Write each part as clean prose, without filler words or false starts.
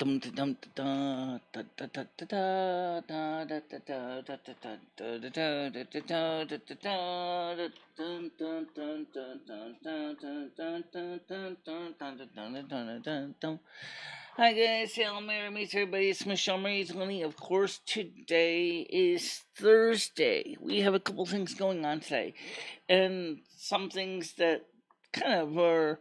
Hi guys, hello, meet everybody. It's MicheleMarieDalene. Of course, today is Thursday. We have a couple things going on today, and some things that are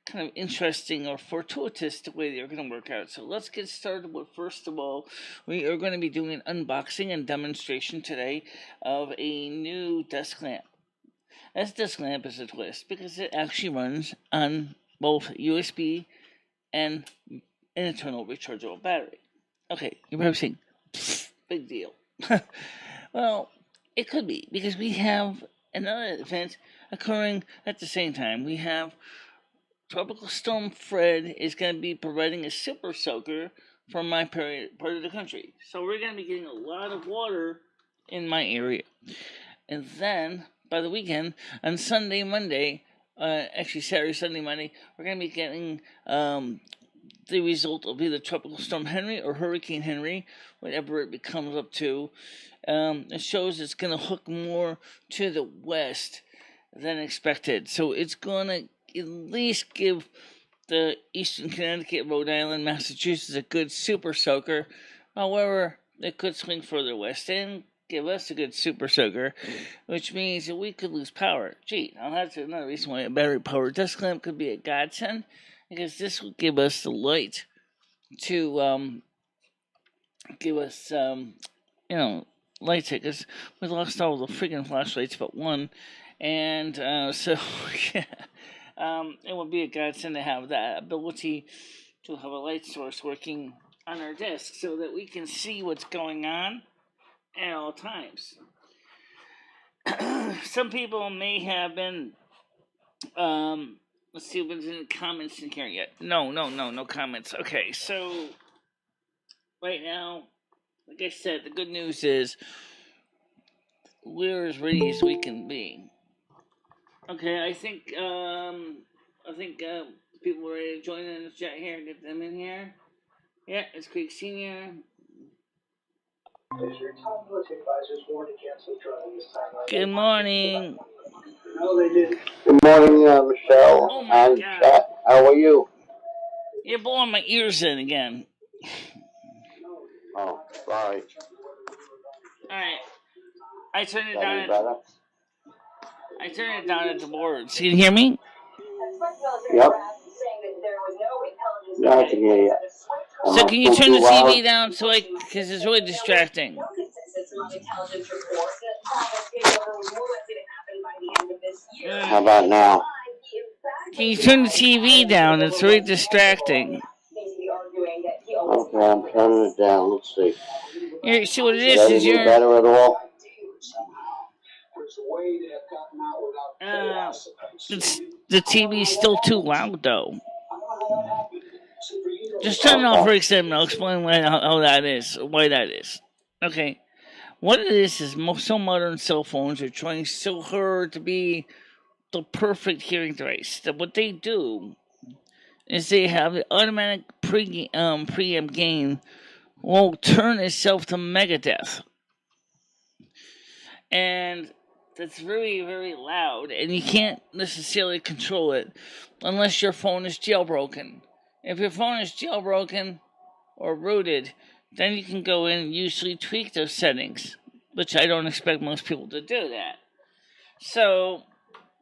kind of interesting or fortuitous the way they're going to work out. So let's get started with, first of all, we are going to be doing an unboxing and demonstration today of a new desk lamp. This desk lamp is a twist because it actually runs on both USB and an internal rechargeable battery. Okay, you're probably saying, big deal. Well, it could be, because we have another event occurring at the same time. We have Tropical Storm Fred is going to be providing a super soaker for my part of the country. So we're going to be getting a lot of water in my area. And then, by the weekend, on Sunday, Monday, actually Saturday, Sunday, Monday, we're going to be getting the result of either Tropical Storm Henry or Hurricane Henry, whatever it becomes up to. It shows it's going to hook more to the west than expected. So it's going to at least give the Eastern Connecticut, Rhode Island, Massachusetts a good super soaker. However, it could swing further west and give us a good super soaker, which means that we could lose power. Gee, now that's another reason why a battery-powered desk lamp could be a godsend, because this will give us the light to give us lights, because we lost all the freaking flashlights but one, and so yeah, it would be a godsend to have that ability to have a light source working on our desk so that we can see what's going on at all times. Some people may have been let's see if there's any comments in here yet. No comments. Okay, so right now, like I said, the good news is we're as ready as we can be. Okay, I think people are ready to join in the chat here. Get them in here. Yeah, it's Creek Senior. Good morning. Good morning, Michelle. Oh my God. Chat. How are you? You're blowing my ears in again. Oh, sorry. Alright. I turned it Is that any down. better? I turned it down at the board. So you can hear me? Yep. Yeah, I can hear you. So can you turn the TV down because it's really distracting. How about now? Can you turn the TV down? It's really distracting. Okay, I'm turning it down. Let's see. Here, see what it is you're better at all? The TV's still too loud, though. Just turn it off for a second. I'll explain how that is, why that is. Okay. What it is so modern cell phones are trying so hard to be the perfect hearing device that what they do is they have the automatic preamp gain will turn itself to Megadeth. And that's very, very loud, and you can't necessarily control it unless your phone is jailbroken. If your phone is jailbroken or rooted, then you can go in and usually tweak those settings, which I don't expect most people to do that. So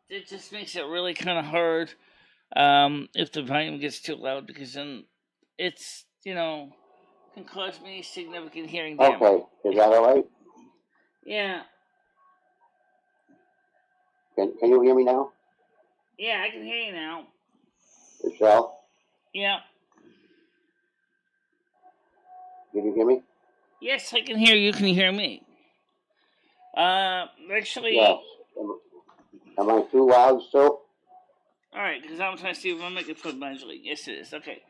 it just makes it really kind of hard if the volume gets too loud, because then it's, can cause me significant hearing damage. Okay, is that all right? Yeah. Can you hear me now? Yeah, I can hear you now. Michelle? Yeah. Can you hear me? Yes, I can hear you. Can you hear me? Actually... Yes. Am I too loud still? Alright, because I'm trying to see if I'm making foot modulate. Yes, it is. Okay.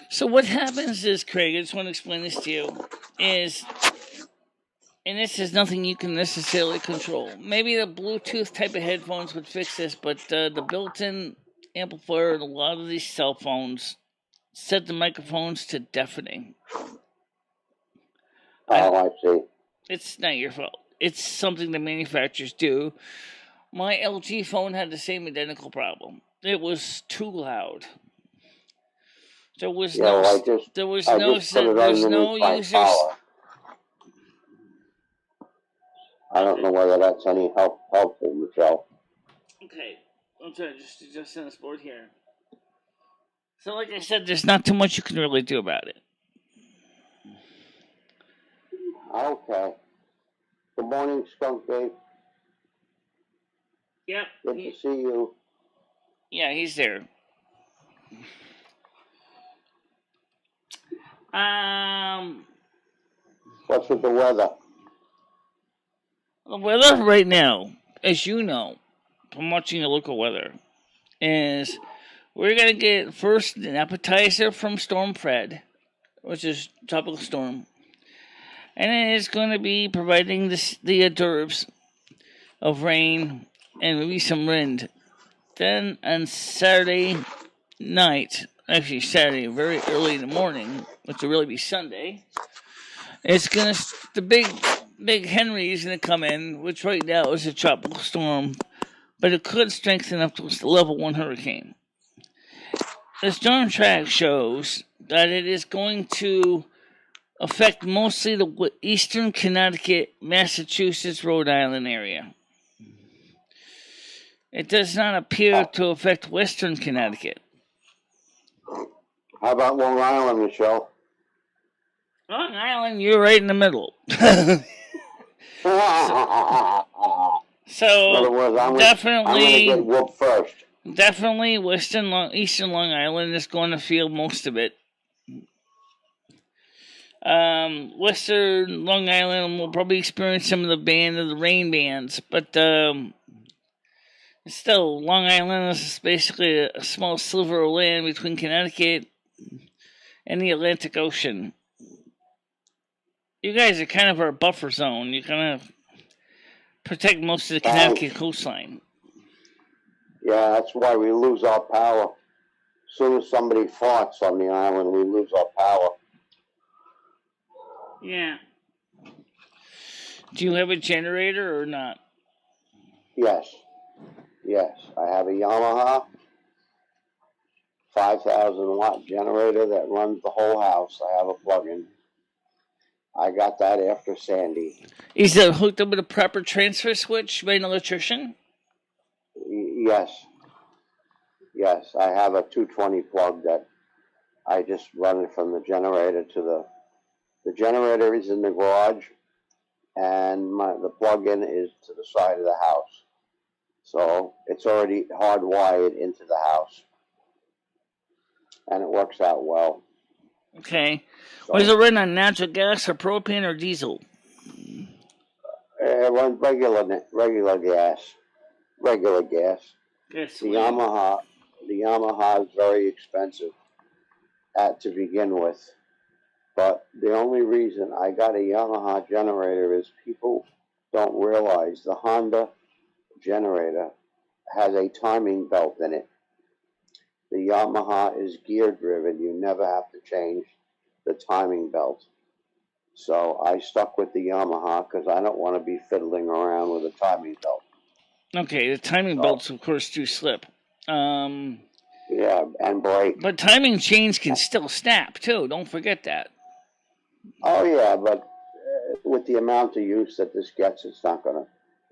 So what happens is, Craig, I just want to explain this to you, is, and this is nothing you can necessarily control. Maybe the Bluetooth type of headphones would fix this, but the built-in amplifier in a lot of these cell phones set the microphones to deafening. I see. It's not your fault. It's something the manufacturers do. My LG phone had the same identical problem. It was too loud. There was no users. I don't know whether that's any helpful, Michelle. Okay, I'm trying to just adjust this board here. So, like I said, there's not too much you can really do about it. Okay. Good morning, Skunk Dave. Yep. Good to see you. Yeah, he's there. What's with the weather? The weather right now, as you know, from watching the local weather, is we're going to get first an appetizer from Storm Fred, which is tropical storm. And it is going to be providing the hors d'oeuvres of rain and maybe some wind. Then on Saturday night, actually Saturday very early in the morning, which will really be Sunday, it's going to, the big Henry is going to come in, which right now is a tropical storm, but it could strengthen up to a level 1 hurricane. The storm track shows that it is going to affect mostly the eastern Connecticut, Massachusetts, Rhode Island area. It does not appear to affect western Connecticut. How about Long Island, Michelle? Long Island, you're right in the middle. So in other words, I'm going to get whooped first. Definitely eastern Long Island is going to feel most of it. Western Long Island will probably experience some of the rain bands, but still, Long Island is basically a small sliver of land between Connecticut and the Atlantic Ocean. You guys are kind of our buffer zone. You kind of protect most of the Connecticut coastline. Yeah, that's why we lose our power. As soon as somebody farts on the island, we lose our power. Yeah. Do you have a generator or not? Yes. I have a Yamaha 5,000 watt generator that runs the whole house. I have a plug-in. I got that after Sandy. Is it hooked up with a proper transfer switch by an electrician? Yes. I have a 220 plug that I just run it from the generator to the generator is in the garage, and the plug-in is to the side of the house. So it's already hardwired into the house, and it works out well. Okay. So, does it run on natural gas or propane or diesel? It runs regular gas. The Yamaha is very expensive to begin with. But the only reason I got a Yamaha generator is people don't realize the Honda generator has a timing belt in it. The Yamaha is gear driven. You never have to change the timing belt. So I stuck with the Yamaha because I don't want to be fiddling around with a timing belt. Okay, the timing belts, of course, do slip. Yeah, and break. But timing chains can still snap, too. Don't forget that. Oh, yeah, but with the amount of use that this gets, it's not going to.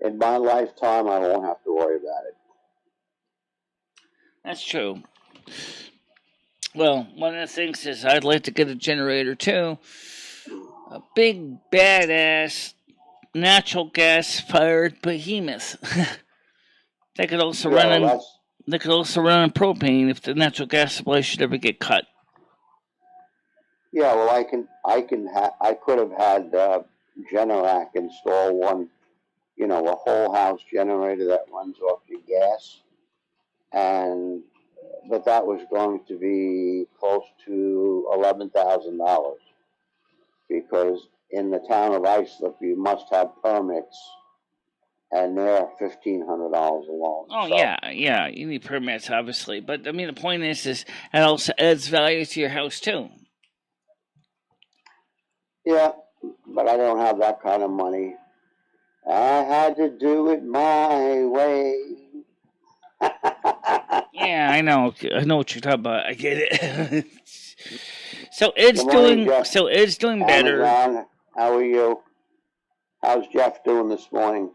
In my lifetime, I won't have to worry about it. That's true. Well, one of the things is I'd like to get a generator, too. A big, badass, natural gas-fired behemoth. They could also run on propane if the natural gas supply should ever get cut. Yeah, well, I could have had Generac install one, a whole house generator that runs off your gas, but that was going to be close to $11,000 because in the town of Islip you must have permits and they're $1,500 alone. Oh, so, yeah, you need permits, obviously. But, I mean, the point is it also adds value to your house, too. Yeah, but I don't have that kind of money. I had to do it my way. Yeah, I know what you're talking about. I get it. So it's Good morning, Jeff. doing better. Amazon, how are you? How's Jeff doing this morning?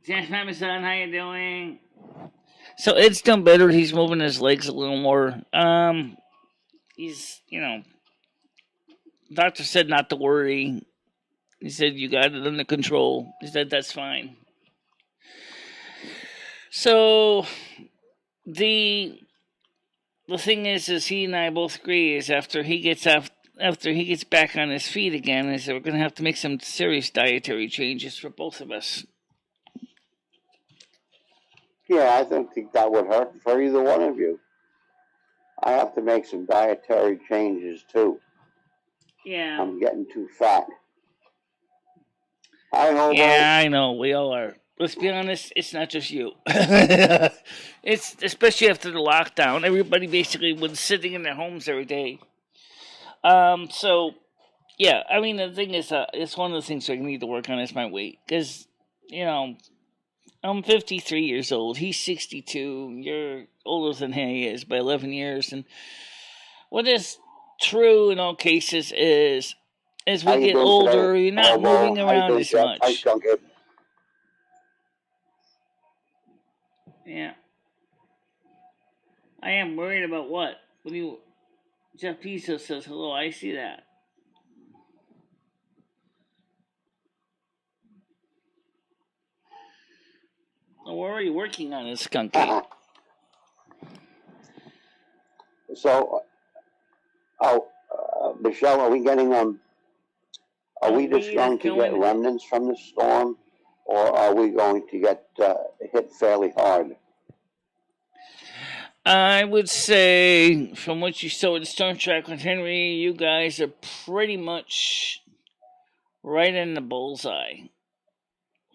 Jeff Amazon, how you doing? So it's done better. He's moving his legs a little more. He's, doctor said not to worry. He said you got it under control. He said that's fine. So the thing is he and I both agree is after he gets back on his feet again, is that we're going to have to make some serious dietary changes for both of us. Yeah, I don't think that would hurt for either one of you. I have to make some dietary changes too. Yeah. I'm getting too fat. I know. We all are. Let's be honest, it's not just you. It's especially after the lockdown. Everybody basically was sitting in their homes every day. So, yeah, I mean, the thing is, it's one of the things I need to work on is my weight. Because, I'm 53 years old. He's 62. You're older than he is by 11 years. And what is true in all cases is, as we get older, you're not moving around as much. Yeah. I am worried about what? Jeff Bezos says hello, I see that. Well, we're already working on it, Skunky. So, Michelle, are we getting Are we just going to get remnants from the storm, or are we going to get hit fairly hard? I would say, from what you saw in Storm Track with Henry, you guys are pretty much right in the bullseye,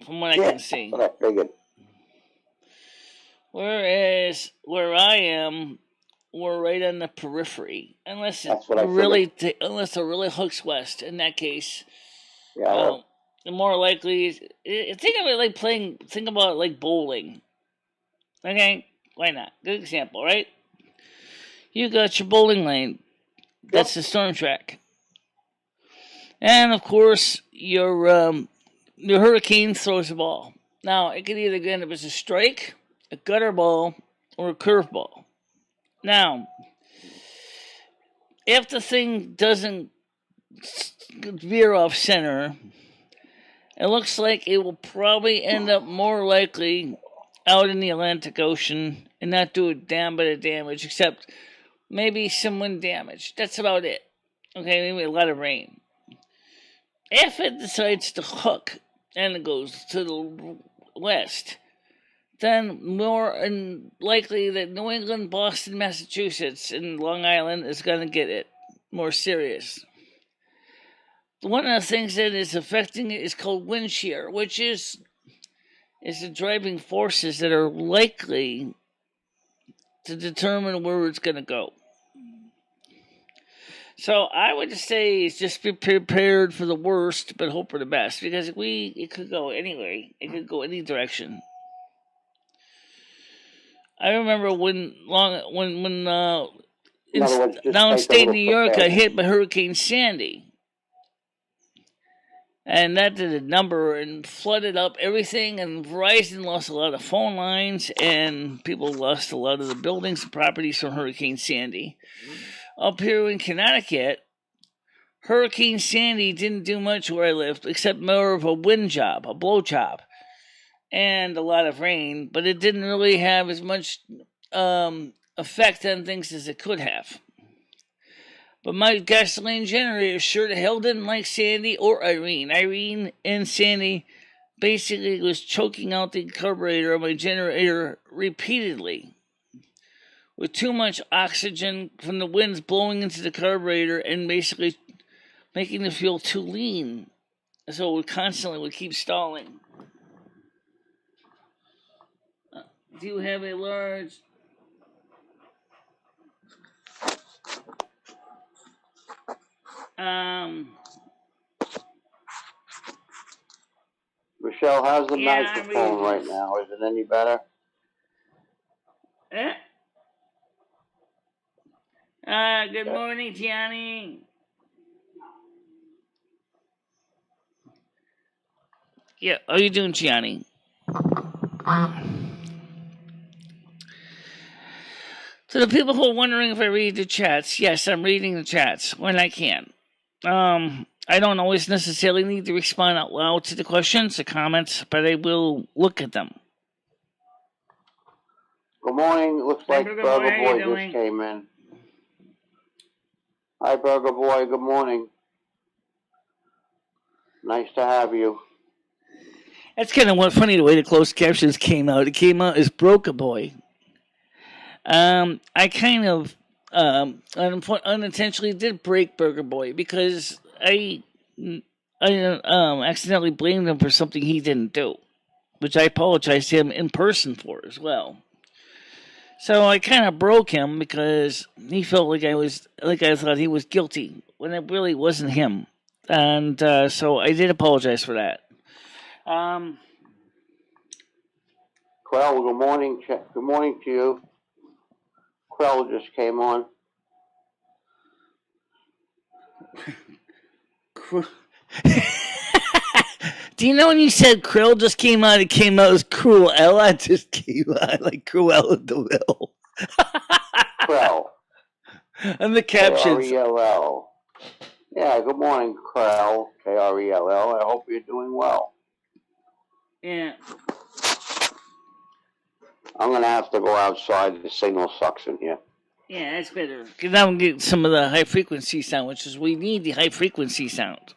from what I can see. That's what I figured. Whereas where I am, we're right on the periphery, unless it really hooks west. In that case, the more likely. Think about it like bowling. Okay, why not? Good example, right? You got your bowling lane. That's the storm track, and of course your hurricane throws a ball. Now it could either end up as a strike, a gutter ball, or a curveball. Now, if the thing doesn't veer off center, it looks like it will probably end up more likely out in the Atlantic Ocean and not do a damn bit of damage, except maybe some wind damage. That's about it. Okay, maybe a lot of rain. If it decides to hook and it goes to the west, then more likely that New England, Boston, Massachusetts, and Long Island is going to get it more serious. One of the things that is affecting it is called wind shear, which is the driving forces that are likely to determine where it's going to go. So I would say just be prepared for the worst, but hope for the best, because it could go anyway. It could go any direction. I remember when downstate New York got hit by Hurricane Sandy. And that did a number and flooded up everything, and Verizon lost a lot of phone lines, and people lost a lot of the buildings and properties from Hurricane Sandy. Up here in Connecticut, Hurricane Sandy didn't do much where I lived, except more of a wind job, a blow job, and a lot of rain, but it didn't really have as much effect on things as it could have. But my gasoline generator sure the hell didn't like Sandy or Irene. Irene and Sandy basically was choking out the carburetor of my generator repeatedly, with too much oxygen from the winds blowing into the carburetor and basically making the fuel too lean. so we constantly would keep stalling. Do you have a large... Michelle, how's the Yeah, microphone right now? Is it any better? Good morning, Gianni. Yeah, how you doing, Gianni? So the people who are wondering if I read the chats, yes, I'm reading the chats when I can. I don't always necessarily need to respond out loud to the questions, the comments, but I will look at them. Good morning. Looks like Burger Boy just came in. Hi, Burger Boy. Good morning. Nice to have you. That's kind of funny the way the closed captions came out. It came out as Broker Boy. I kind of unintentionally did break Burger Boy because I accidentally blamed him for something he didn't do, which I apologized to him in person for as well. So I kind of broke him because he felt like I thought he was guilty when it really wasn't him, and so I did apologize for that. Quell, good morning. Good morning to you. Quell just came on. Do you know when you said Krill just came out, it came out as Cruella just came out like Cruella de Vil. Krill. And the captions. K-R-E-L-L. Yeah, good morning, Krell. K-R-E-L-L. I hope you're doing well. Yeah. I'm going to have to go outside. The signal sucks in here. Yeah, that's better. Because now we get some of the high-frequency sound, which is we need the high-frequency sound.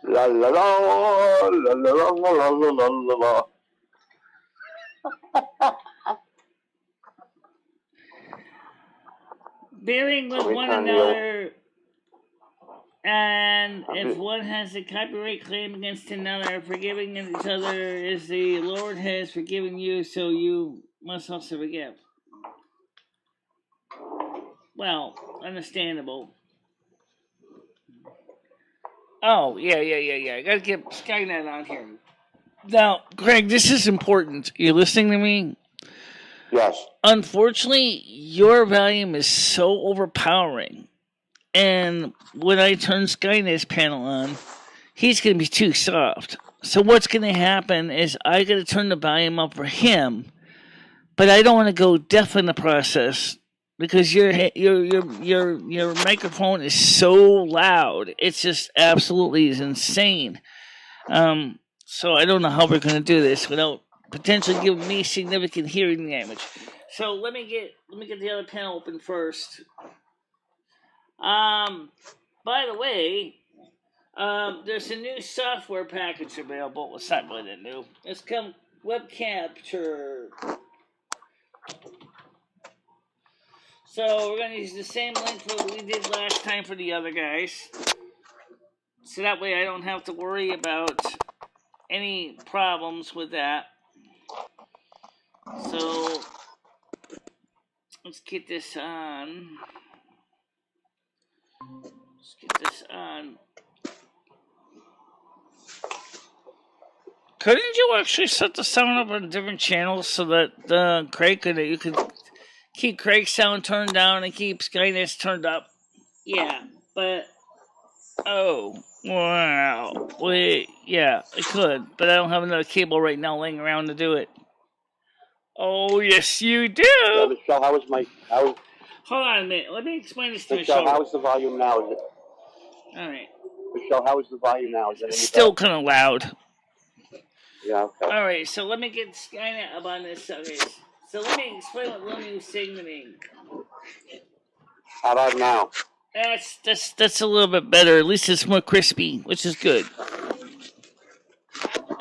La la la la la la la la la la. Bearing with one another, and if one has a copyright claim against another, forgiving each other as the Lord has forgiven you, so you must also forgive. Well, understandable. Oh, yeah. I gotta get Skynet on here. Now, Greg, this is important. You listening to me? Yes. Unfortunately, your volume is so overpowering. And when I turn Skynet's panel on, he's going to be too soft. So what's going to happen is I got to turn the volume up for him, but I don't want to go deaf in the process because your microphone is so loud. It's just absolutely insane. So I don't know how we're going to do this without potentially giving me significant hearing damage. So let me get the other panel open first. By the way, there's a new software package available. Well, it's not really that new. It's come Web Capture. So we're gonna use the same link that we did last time for the other guys. So that way I don't have to worry about any problems with that. So let's get this on. Couldn't you actually set the sound up on different channels so that you could keep Craig's sound turned down and keep Skynet's turned up? Yeah, but oh wow, wait, yeah, I could, but I don't have another cable right now laying around to do it. Oh yes, you do. Yeah, Michelle, Hold on a minute. Let me explain this to Michelle. How is the volume now? Is it? All right. Michelle, how is the volume now? Is it any still kind of loud? Yeah. Okay. All right. So let me get Skynet up on this. Okay. So let me explain what Lumia was saying to me. How about now? That's a little bit better. At least it's more crispy, which is good.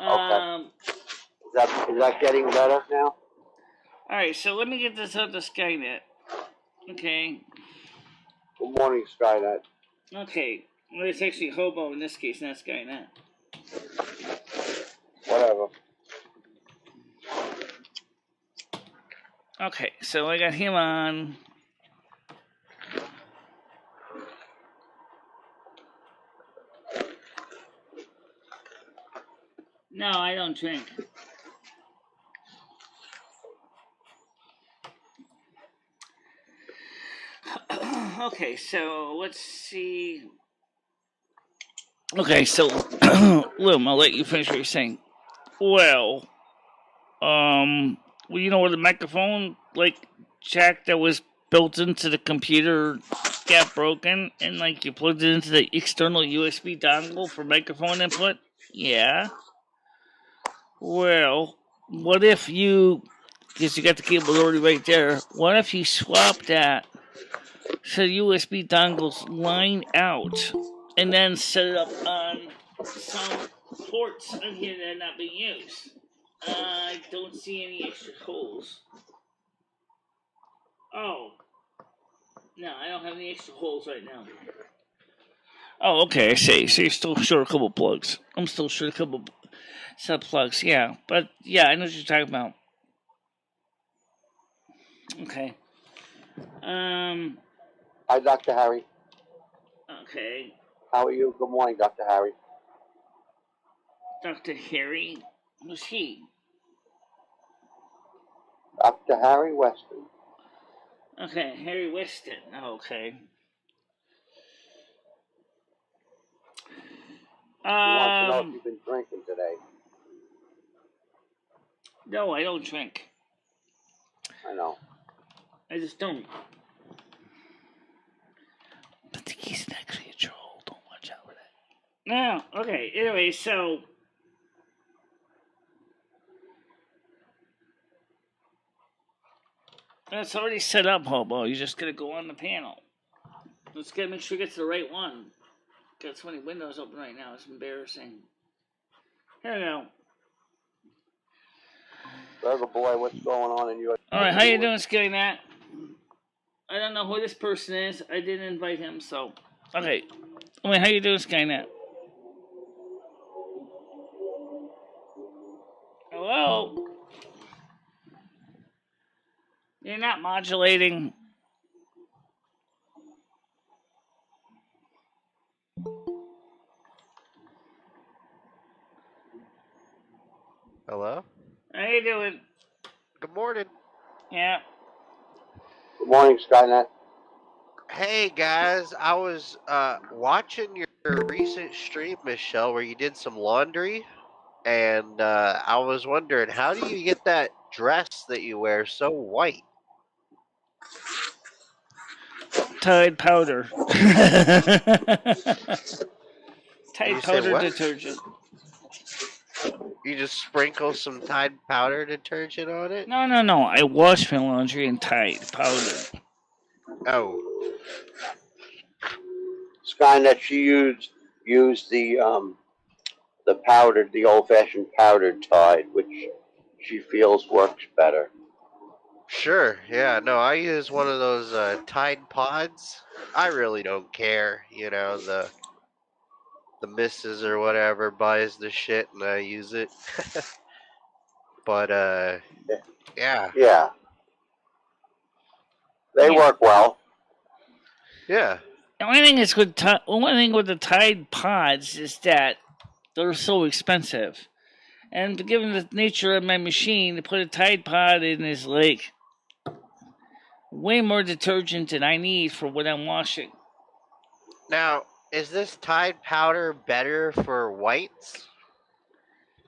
Okay. Is that getting better now? All right. So let me get this up to Skynet. Okay. Good morning, Skynet. Okay. Well, it's actually hobo in this case, not Skynet. Whatever. Okay, so I got him on. No, I don't drink. Okay, so let's see. Okay, so Lim, I'll let you finish what you're saying. Well, you know where the microphone jack that was built into the computer got broken, and you plugged it into the external USB dongle for microphone input? Yeah. Well, what if because you got the cable already right there, what if you swap that so the USB dongles line out and then set it up on some ports on here that are not being used? I don't see any extra holes. Oh. No, I don't have any extra holes right now. Oh, okay, I see. So you're still short a couple plugs. I'm still short a couple sub plugs, yeah. But yeah, I know what you're talking about. Okay. Hi, Dr. Harry. Okay. How are you? Good morning, Dr. Harry. Dr. Harry? Who's he? Dr. Harry Weston. Okay, Harry Weston. Okay. He wants to know if you've been drinking today. No, I don't drink. I know. I just don't. But he's actually a troll. Don't watch out for that. No, okay. Anyway, so it's already set up, Hobo. You just gotta go on the panel. Let's gotta make sure you get to the right one. Got so many windows open right now. It's embarrassing. Here we go. Burger boy, what's going on in your... All right, how you doing, Skynet? I don't know who this person is. I didn't invite him, so okay. Wait, how you doing, Skynet? Hello? You're not modulating. Hello? How you doing? Good morning. Yeah. Good morning, Skynet. Hey guys, I was watching your recent stream, Michelle, where you did some laundry, and I was wondering, how do you get that dress that you wear so white? Tide powder. Tide powder detergent. You just sprinkle some Tide powder detergent on it? No. I wash my laundry in Tide powder. Oh. Skynet, she used the powdered, the old-fashioned powdered Tide, which she feels works better. Sure, yeah, no, I use one of those Tide Pods. I really don't care, you know, the missus or whatever buys the shit and I use it. But yeah. Yeah. They work well. Yeah. The only thing with the Tide Pods is that they're so expensive. And given the nature of my machine, to put a Tide Pod in is way more detergent than I need for what I'm washing. Now, is this Tide powder better for whites?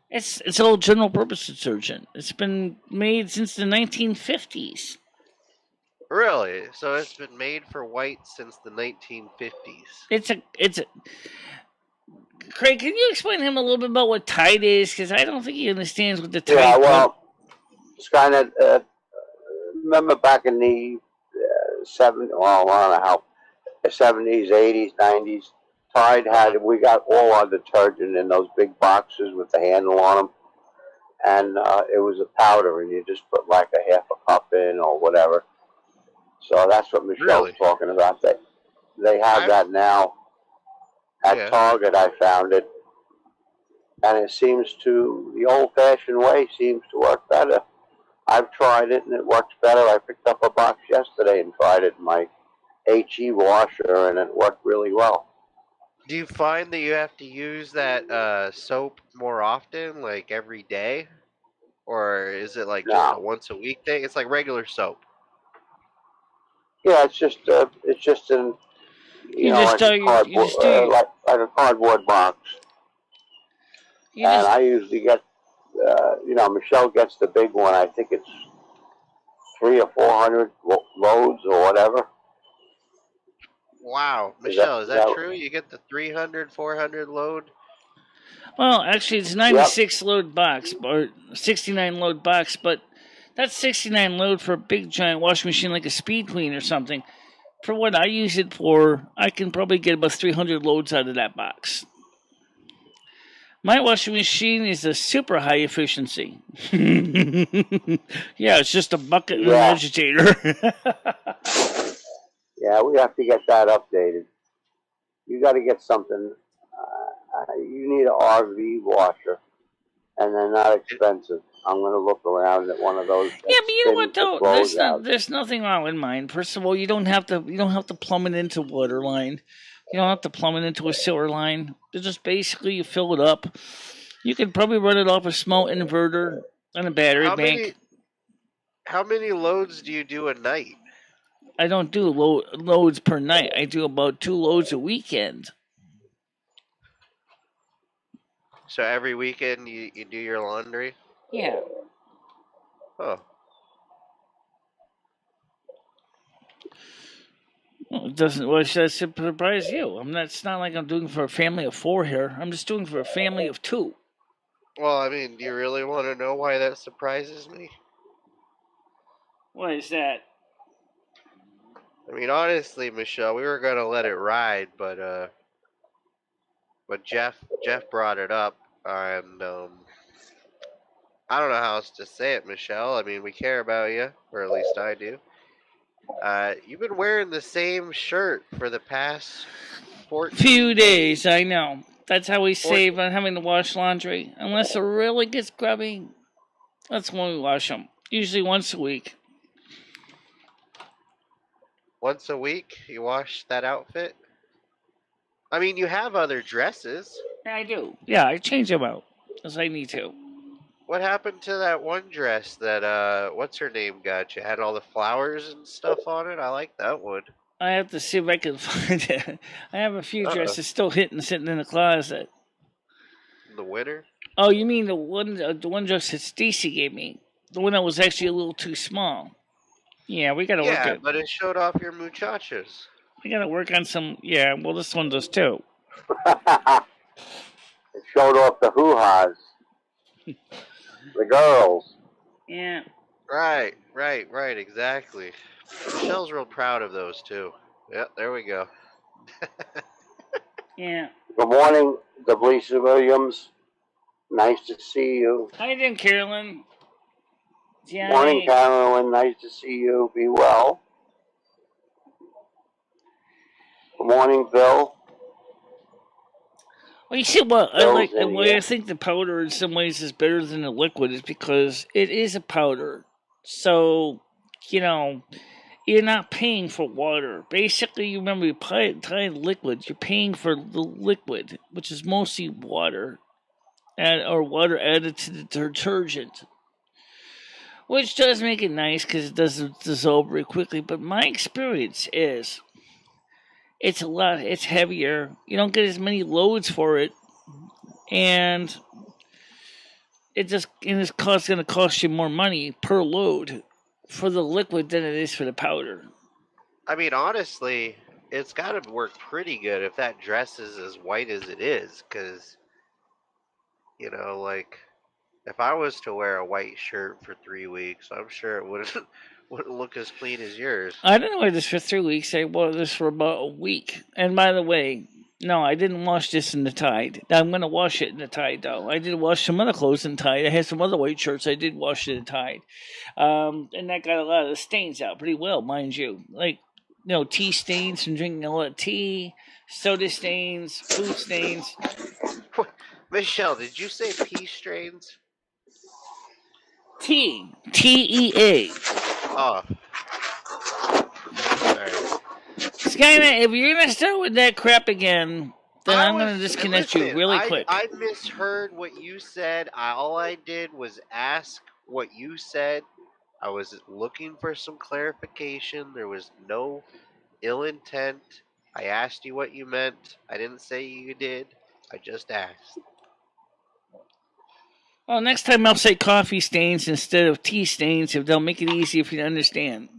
It's all general purpose detergent. It's been made since the 1950s. Really? So it's been made for whites since the 1950s. It's a Craig, can you explain to him a little bit about what Tide is? Because I don't think he understands what the Tide. Yeah, well, Skynet. Remember back in the 70s, well, I don't know how, 70s, 80s, 90s, Tide had, we got all our detergent in those big boxes with the handle on them, and it was a powder, and you just put like a half a cup in or whatever. So that's what Michelle's talking about. They have that now, At Target, I found it. And it seems to, the old-fashioned way seems to work better. I've tried it, and it works better. I picked up a box yesterday and tried it in my HE washer, and it worked really well. Do you find that you have to use that soap more often, like every day? Or is it like just a once a week thing? It's like regular soap. Yeah, it's just an, like a cardboard box. And I usually get, Michelle gets the big one. I think it's 300 or 400 loads or whatever. Wow, Michelle, is that true? You get the 300, 400 load? Well, actually, it's 96 load box, or 69 load box, but that's 69 load for a big giant washing machine like a Speed Queen or something. For what I use it for, I can probably get about 300 loads out of that box. My washing machine is a super high efficiency. Yeah, it's just a bucket and an agitator. Yeah, we have to get that updated. You got to get something. You need an RV washer, and they're not expensive. I'm going to look around at one of those. Yeah, but you know what though? There's nothing wrong with mine. First of all, you don't have to plumb it into water line. You don't have to plumb it into a sewer line. It's just basically you fill it up. You can probably run it off a small inverter and a battery bank. How many loads do you do a night? I don't do loads per night. I do about 2 loads a weekend. So every weekend you do your laundry? Yeah. Oh. Well, it doesn't. Well, should I surprise you? It's not like I'm doing for a family of 4 here. I'm just doing for a family of 2. Well, I mean, do you really want to know why that surprises me? Why is that? I mean, honestly, Michelle, we were gonna let it ride, but Jeff brought it up, and I don't know how else to say it, Michelle. I mean, we care about you, or at least I do. You've been wearing the same shirt for the past 14 few days. I know. That's how we save on having to wash laundry. Unless it really gets grubby, that's when we wash them. Usually once a week. Once a week, you wash that outfit? I mean, you have other dresses. Yeah, I do. Yeah, I change them out as I need to. What happened to that one dress that, what's her name got you? Had all the flowers and stuff on it? I like that one. I have to see if I can find it. I have a few dresses still sitting in the closet. The winter? Oh, you mean the one dress that Stacy gave me? The one that was actually a little too small. Yeah, we gotta work on it. Yeah, but it showed off your muchachas. We gotta work on some. Yeah, well, this one does too. It showed off the hoo-has. The girls. Yeah. Right, exactly. Michelle's real proud of those too. Yep, there we go. Yeah. Good morning, Deblisa Williams. Nice to see you. How you doing, Carolyn? Yeah, morning, Carolyn. Nice to see you. Be well. Good morning, Bill. Well, you see what I like, and why I think the powder in some ways is better than the liquid is because it is a powder. So, you're not paying for water. Basically, you remember you buy liquid, you're paying for the liquid, which is mostly water, or water added to the detergent. Which does make it nice because it doesn't dissolve very quickly. But my experience is it's heavier. You don't get as many loads for it. And it's going to cost you more money per load for the liquid than it is for the powder. I mean, honestly, it's got to work pretty good if that dress is as white as it is. Because, if I was to wear a white shirt for 3 weeks, I'm sure it wouldn't look as clean as yours. I didn't wear this for 3 weeks. I wore this for about a week. And by the way, no, I didn't wash this in the Tide. I'm going to wash it in the Tide, though. I did wash some other clothes in Tide. I had some other white shirts I did wash in the Tide. And that got a lot of the stains out pretty well, mind you. Like, tea stains from drinking a lot of tea, soda stains, food stains. Michelle, did you say pea strains? Tea. Tea. Oh. Alright. Skynet, if you're gonna start with that crap again, then I'm gonna disconnect you really quick. I misheard what you said. All I did was ask what you said. I was looking for some clarification. There was no ill intent. I asked you what you meant. I didn't say you did. I just asked. Well, next time I'll say coffee stains instead of tea stains if they'll make it easier for you to understand.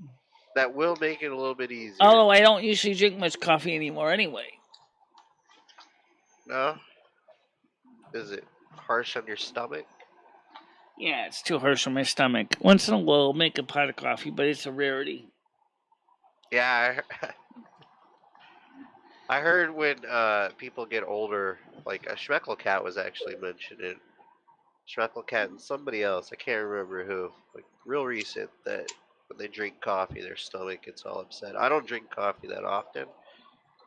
That will make it a little bit easier. Although I don't usually drink much coffee anymore anyway. No? Is it harsh on your stomach? Yeah, it's too harsh on my stomach. Once in a while I'll make a pot of coffee, but it's a rarity. Yeah, I heard when people get older, like a Schmeckel cat was actually mentioned in Schmeckel cat and somebody else, I can't remember who, like real recent, that when they drink coffee, their stomach gets all upset. I don't drink coffee that often,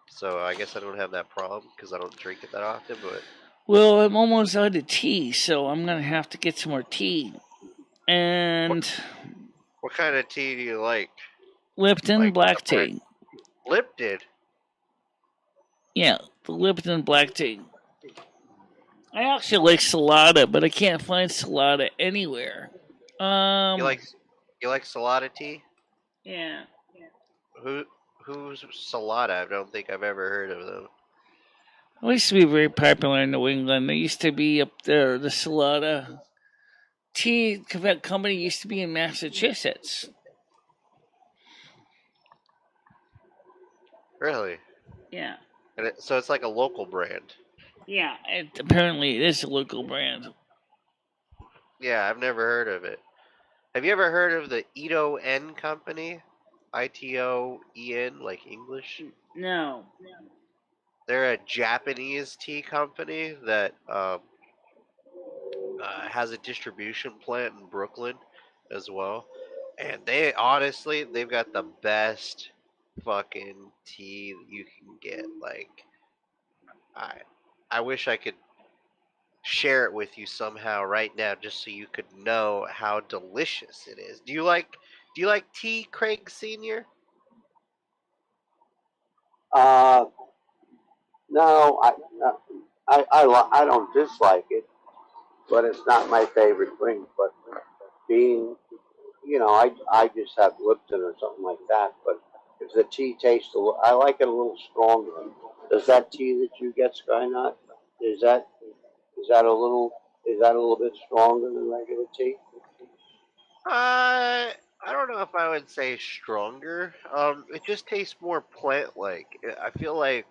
so I guess I don't have that problem because I don't drink it that often. But well, I'm almost out of tea, so I'm gonna have to get some more tea. And what kind of tea do you like? Lipton Like black tea. Lipton? Yeah, the Lipton black tea. I actually like Salada, but I can't find Salada anywhere. You like Salada tea? Yeah. Who's Salada? I don't think I've ever heard of them. It used to be very popular in New England. They used to be up there. The Salada tea company used to be in Massachusetts. Really? Yeah. And so it's like a local brand. Yeah, apparently it is a local brand. Yeah, I've never heard of it. Have you ever heard of the Ito N Company? Itoen, like English? No. They're a Japanese tea company that has a distribution plant in Brooklyn as well. And they've got the best fucking tea you can get. Like, I wish I could share it with you somehow right now, just so you could know how delicious it is. Do you like tea, Craig Senior? No, I don't dislike it, but it's not my favorite drink. But being, I just have Lipton or something like that. But if the tea tastes I like it a little stronger. Does that tea that you get, Skynut, is that a little bit stronger than regular tea? I don't know if I would say stronger. It just tastes more plant-like. I feel like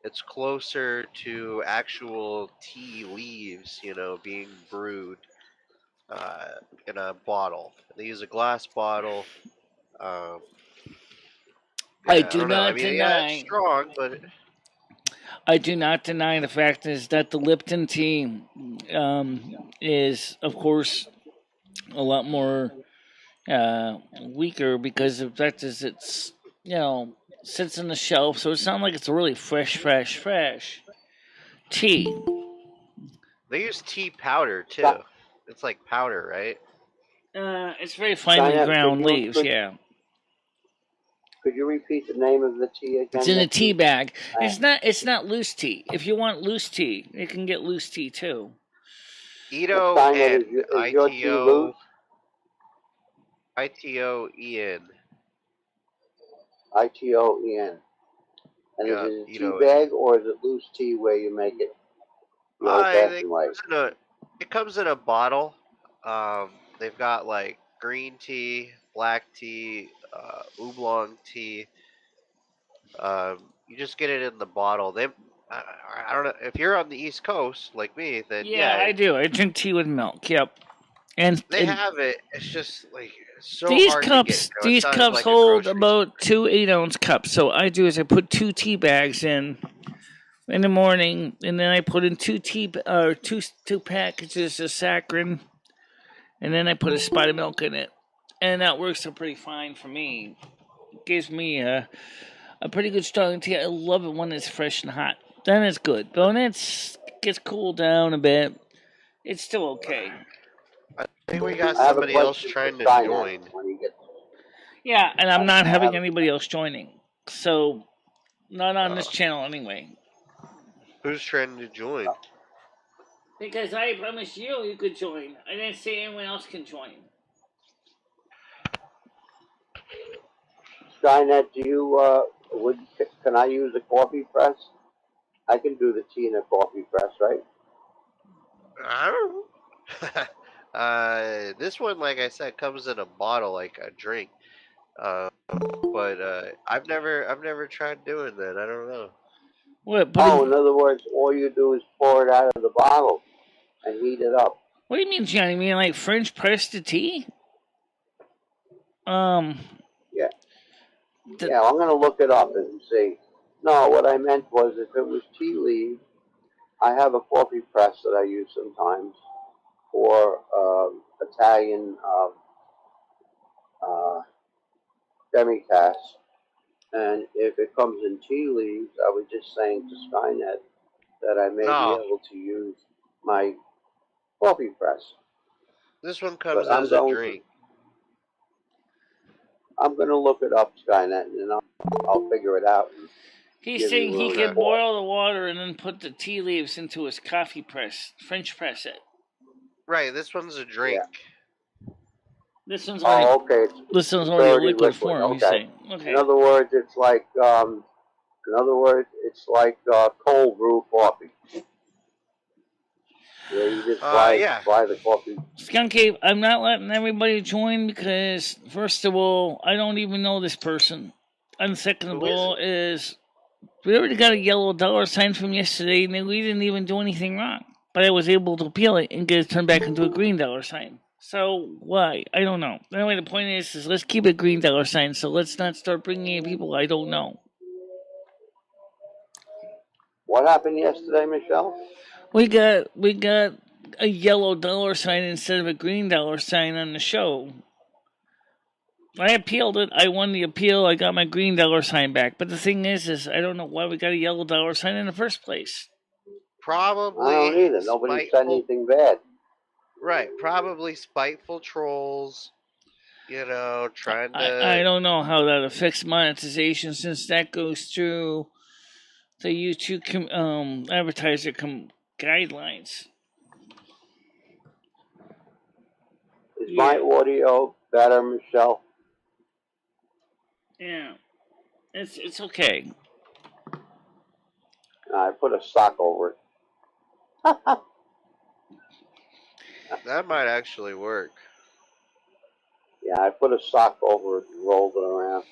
it's closer to actual tea leaves, being brewed in a bottle. They use a glass bottle. Um, I yeah, I do don't know. I not mean, yeah, it's deny. strong, but I do not deny the fact is that the Lipton tea is, of course, a lot more weaker because the fact is it's sits on the shelf, so it's not like it's a really fresh tea. they use tea powder too. It's like powder, right? It's very finely ground leaves. Yeah. Could you repeat the name of the tea again? It's in a tea bag. It's not loose tea. If you want loose tea, you can get loose tea too. Ito and ITO ITOEN. ITOEN. And Yeah, is it a tea bag or is it loose tea where you make it the old-fashioned way? It comes in a bottle. They've got like green tea, black tea, oolong tea. You just get it in the bottle. I don't know if you're on the East Coast like me. Then yeah, I do. I drink tea with milk. Yep. And they have it. It's just like so these hard cups. to get. These cups like hold about 2 8-ounce cups. So I do is I put 2 tea bags in the morning, and then I put in two packages of saccharin, and then I put a spot of milk in it, and that works out pretty fine for me. gives me a pretty good strong tea. I love it when it's fresh and hot. Then it's good. But when it gets cooled down a bit, it's still okay. I think we got I have a somebody else question trying for to Skynet join. when he gets. Yeah, and I'm not I having have, anybody else joining. So, not on this Uh, channel anyway. who's trying to join? Because I promised you could join. I didn't say anyone else can join. Skynet, do you can I use a coffee press? I can do the tea in a coffee press, right? I don't know. This one, like I said, comes in a bottle like a drink. But I've never tried doing that. I don't know. What? Oh, in other words, all you do is pour it out of the bottle and heat it up. What do you mean, Johnny? You mean like French press the tea? Yeah. Yeah, I'm going to look it up and see. No, what I meant was if it was tea leaves, I have a coffee press that I use sometimes for Italian demi-tasse. And if it comes in tea leaves, I was just saying to Skynet that I may be No, able to use my coffee press. this one But comes as a drink. I'm going to look it up, Skynet, and then I'll figure it out. He's saying he could boil the water and then put the tea leaves into his coffee press, French press it. Right, this one's a drink. Yeah. This one's only, okay. This one's only a liquid form. Okay. He's saying. Okay. In other words, it's like cold brew coffee. Yeah, you just buy the coffee. Skunk Cave, I'm not letting everybody join because, first of all, I don't even know this person. And second of all, is we already got a yellow dollar sign from yesterday, and we didn't even do anything wrong. But I was able to appeal it and get it turned back into a green dollar sign. So, why? I don't know. Anyway, the point is let's keep it green dollar sign, so let's not start bringing in people I don't know. What happened yesterday, Michelle? We got a yellow dollar sign instead of a green dollar sign on the show. I appealed it. I won the appeal. I got my green dollar sign back. But the thing is I don't know why we got a yellow dollar sign in the first place. Probably. I don't either. Nobody said anything bad. Right. Probably spiteful trolls. You know, trying to. I don't know how that affects monetization since that goes through the YouTube advertiser guidelines. Is my audio better, Michelle? Yeah, it's okay. I put a sock over it. That might actually work. Yeah, I put a sock over it and rolled it around.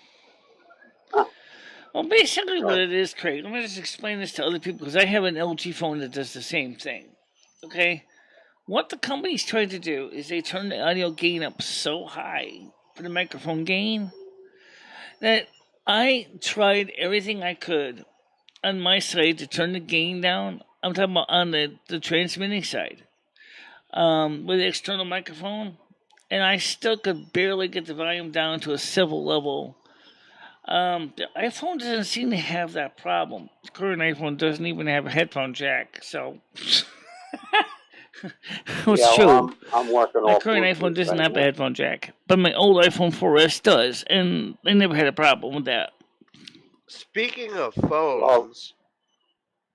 Well, basically what it is, Craig, let me just explain this to other people because I have an LG phone that does the same thing. Okay? What the company's trying to do is they turn the audio gain up so high for the microphone gain that I tried everything I could on my side to turn the gain down. I'm talking about on the transmitting side with the external microphone, and I still could barely get the volume down to a civil level. The iPhone doesn't seem to have that problem. The current iPhone doesn't even have a headphone jack, so it's true. I'm working my current iPhone doesn't have a headphone jack, but my old iPhone 4S does, and I never had a problem with that. Speaking of phones,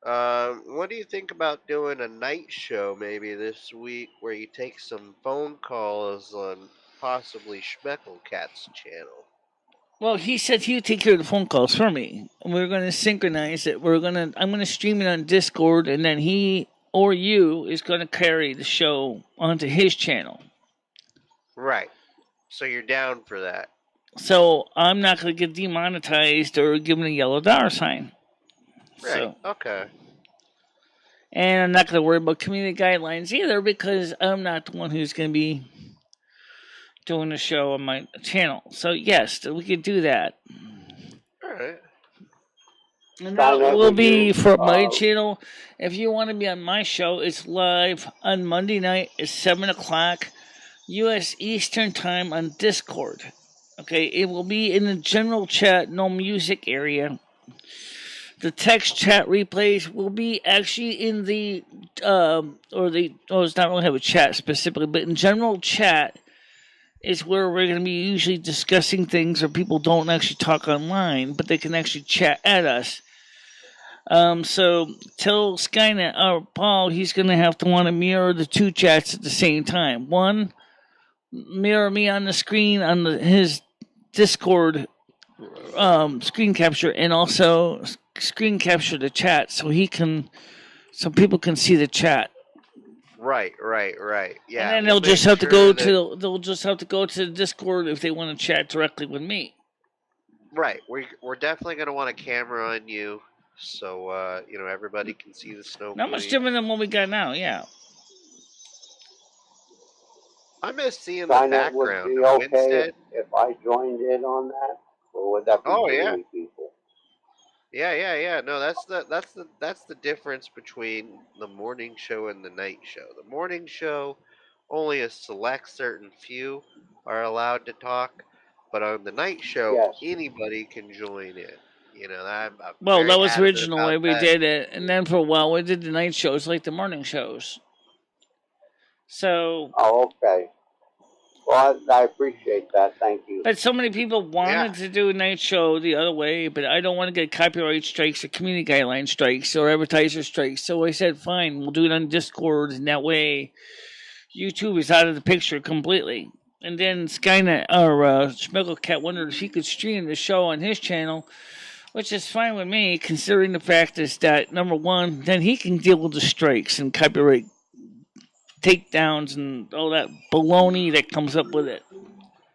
what do you think about doing a night show maybe this week where you take some phone calls on possibly Schmeckelcat's channel? Well, he said he would take care of the phone calls for me. We're going to synchronize it. I'm going to stream it on Discord, and then he or you is going to carry the show onto his channel. Right. So you're down for that. So I'm not going to get demonetized or given a yellow dollar sign. Right. So, okay. And I'm not going to worry about community guidelines either because I'm not the one who's going to be doing the show on my channel. So yes, we could do that. All right. And that will be for my channel. If you want to be on my show, it's live on Monday night at 7 o'clock U.S. Eastern Time on Discord. Okay, it will be in the general chat, no music area. The text chat replays will be actually in the it's not really have a chat specifically, but in general chat is where we're going to be usually discussing things, or people don't actually talk online, but they can actually chat at us. So tell Skynet or Paul he's going to have to want to mirror the two chats at the same time. One, mirror me on the screen on his Discord screen capture, and also screen capture the chat so people can see the chat. Right. Yeah. And then they'll just have to go to the Discord if they want to chat directly with me. Right. We're definitely gonna want a camera on you, so everybody can see the snow. Not much different than what we got now. Yeah. I miss seeing the Skynet background. would be okay if I joined in on that, or would that be too many people? Yeah. No, that's the difference between the morning show and the night show. The morning show, only a select certain few are allowed to talk, but on the night show, anybody can join in. I'm well, very that was adamant original about way we that. did it, and then for a while we did the night shows like the morning shows. So. Oh, okay. Well, I appreciate that. Thank you. But so many people wanted to do a night show the other way, but I don't want to get copyright strikes or community guideline strikes or advertiser strikes. So I said, fine, we'll do it on Discord, and that way YouTube is out of the picture completely. And then Skynet or Schmegglecat wondered if he could stream the show on his channel, which is fine with me, considering the fact is that, number one, then he can deal with the strikes and copyright takedowns and all that baloney that comes up with it.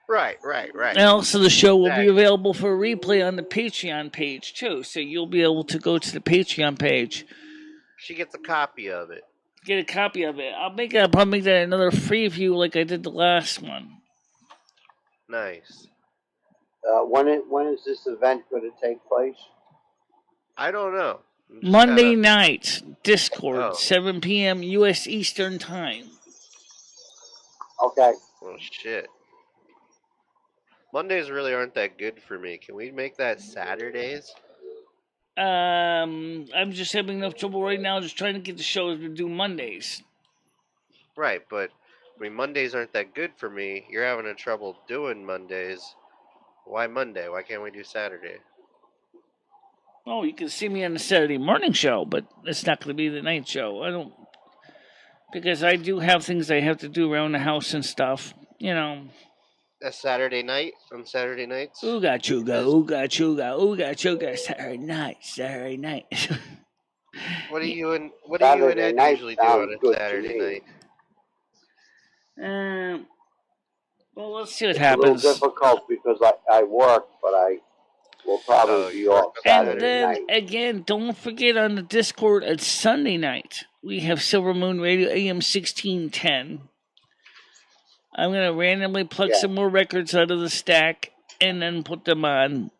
Right. And also, the show will be available for replay on the Patreon page, too. So you'll be able to go to the Patreon page. She gets a copy of it. Get a copy of it. I'll probably make that another free view like I did the last one. Nice. When is this event going to take place? I don't know. Monday night, Discord, 7 p.m. U.S. Eastern Time. Okay. Oh, shit. Mondays really aren't that good for me. Can we make that Saturdays? I'm just having enough trouble right now just trying to get the shows to do Mondays. Right, but Mondays aren't that good for me. You're having a trouble doing Mondays. Why Monday? Why can't we do Saturday? Oh, you can see me on the Saturday morning show, but it's not going to be the night show. Because I do have things I have to do around the house and stuff, A Saturday night on Saturday nights? Ooga chooga, ooga chooga, ooga chooga, Saturday night. What do you and Ed usually do on a Saturday night? Well, let's see what happens. It's a little difficult because I work, but I will probably be off Saturday night. And then, night. again, don't forget on the Discord at Sunday night, we have Silvermoon Radio AM 1610. I'm going to randomly pluck some more records out of the stack and then put them on.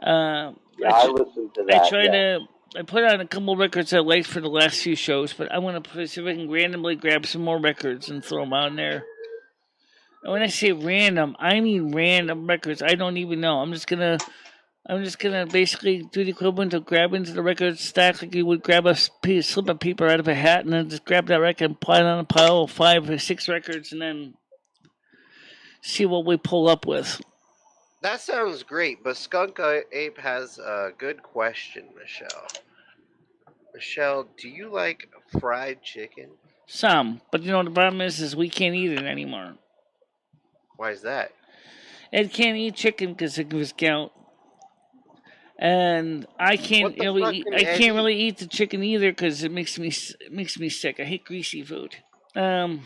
I listened to that. I put on a couple records I liked for the last few shows, but I want to see if I can randomly grab some more records and throw them on there. And when I say random, I mean random records. I don't even know. I'm just gonna basically do the equivalent of grab into the record stack like you would grab a slip of paper out of a hat, and then just grab that record and put it on a pile of 5 or 6 records, and then see what we pull up with. That sounds great, but Skunk Ape has a good question, Michelle. Michelle, do you like fried chicken? Some, but the problem is we can't eat it anymore. Why is that? Ed can't eat chicken because of his gout. And I can't really eat the chicken either because it makes me sick. I hate greasy food. Well,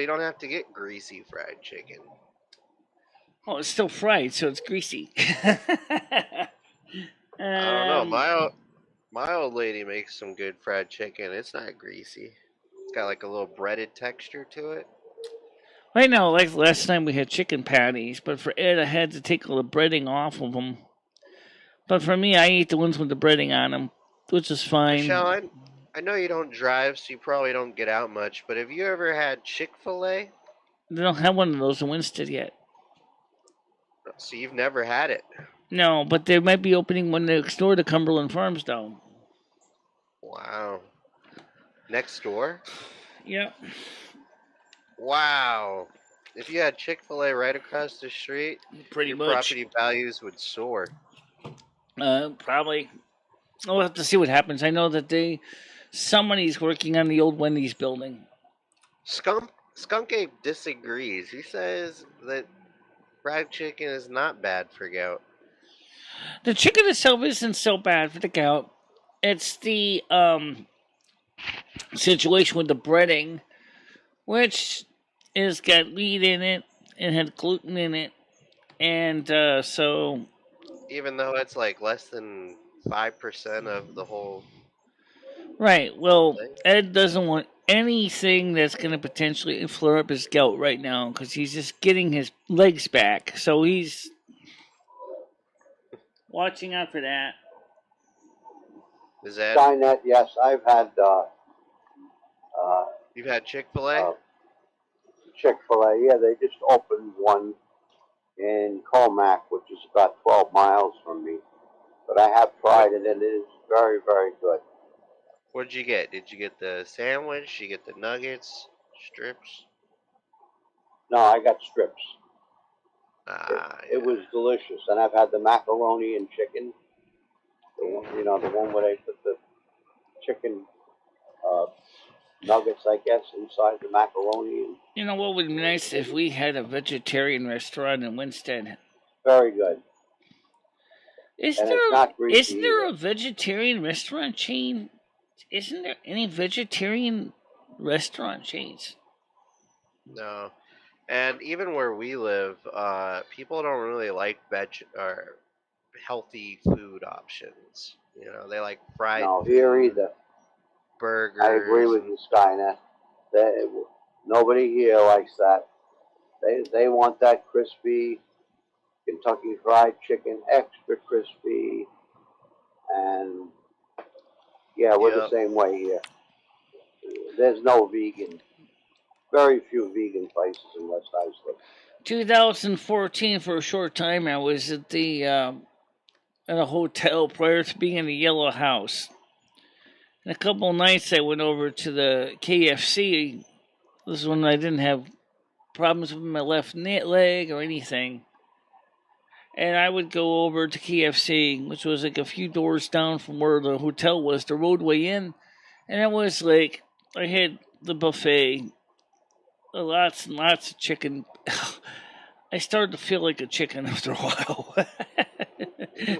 you don't have to get greasy fried chicken. Oh, it's still fried, so it's greasy. I don't know. My old lady makes some good fried chicken. It's not greasy. It's got like a little breaded texture to it. I know, like last time we had chicken patties, but for Ed, I had to take all the breading off of them. But for me, I eat the ones with the breading on them, which is fine. Michelle, I know you don't drive, so you probably don't get out much, but have you ever had Chick-fil-A? They don't have one of those in Winston yet. So you've never had it? No, but they might be opening one next door to Cumberland Farms, though. Wow. Next door? Yep. Wow. If you had Chick-fil-A right across the street, Pretty your much. property values would soar. Probably. We'll have to see what happens. I know that somebody's working on the old Wendy's building. Skunk Ape disagrees. He says that fried chicken is not bad for gout. The chicken itself isn't so bad for the gout. It's the situation with the breading, which has got wheat in it and had gluten in it, and so. Even though it's like less than 5% of the whole. Right. Well, Ed doesn't want anything that's going to potentially flare up his gout right now because he's just getting his legs back. So he's watching out for that. Is that Skynet? Yes, I've had. You've had Chick-fil-A? Chick-fil-A. Yeah, they just opened one in Colmac, which is about 12 miles from me. But I have tried it, and it is very, very good. What did you get? Did you get the sandwich? Did you get the nuggets, strips? No, I got strips. Yeah. It was delicious, and I've had the macaroni and chicken. The one where they put the chicken nuggets, I guess, inside the macaroni. You know what would be nice if we had a vegetarian restaurant in Winston? Very good. Isn't there a vegetarian restaurant chain? Isn't there any vegetarian restaurant chains? No. And even where we live, people don't really like or healthy food options. You know, they like fried No, food, here either. burgers. I agree with you, Skynet. Nobody here likes that. They want that crispy Kentucky Fried Chicken, extra crispy, and yeah, we're the same way here. There's no vegan. Very few vegan places in West Islip. 2014, for a short time, I was at at a hotel prior to being in the Yellow House. And a couple of nights I went over to the KFC. This is when I didn't have problems with my left leg or anything. And I would go over to KFC, which was like a few doors down from where the hotel was, the roadway in. And it was like, I had the buffet, lots and lots of chicken. I started to feel like a chicken after a while.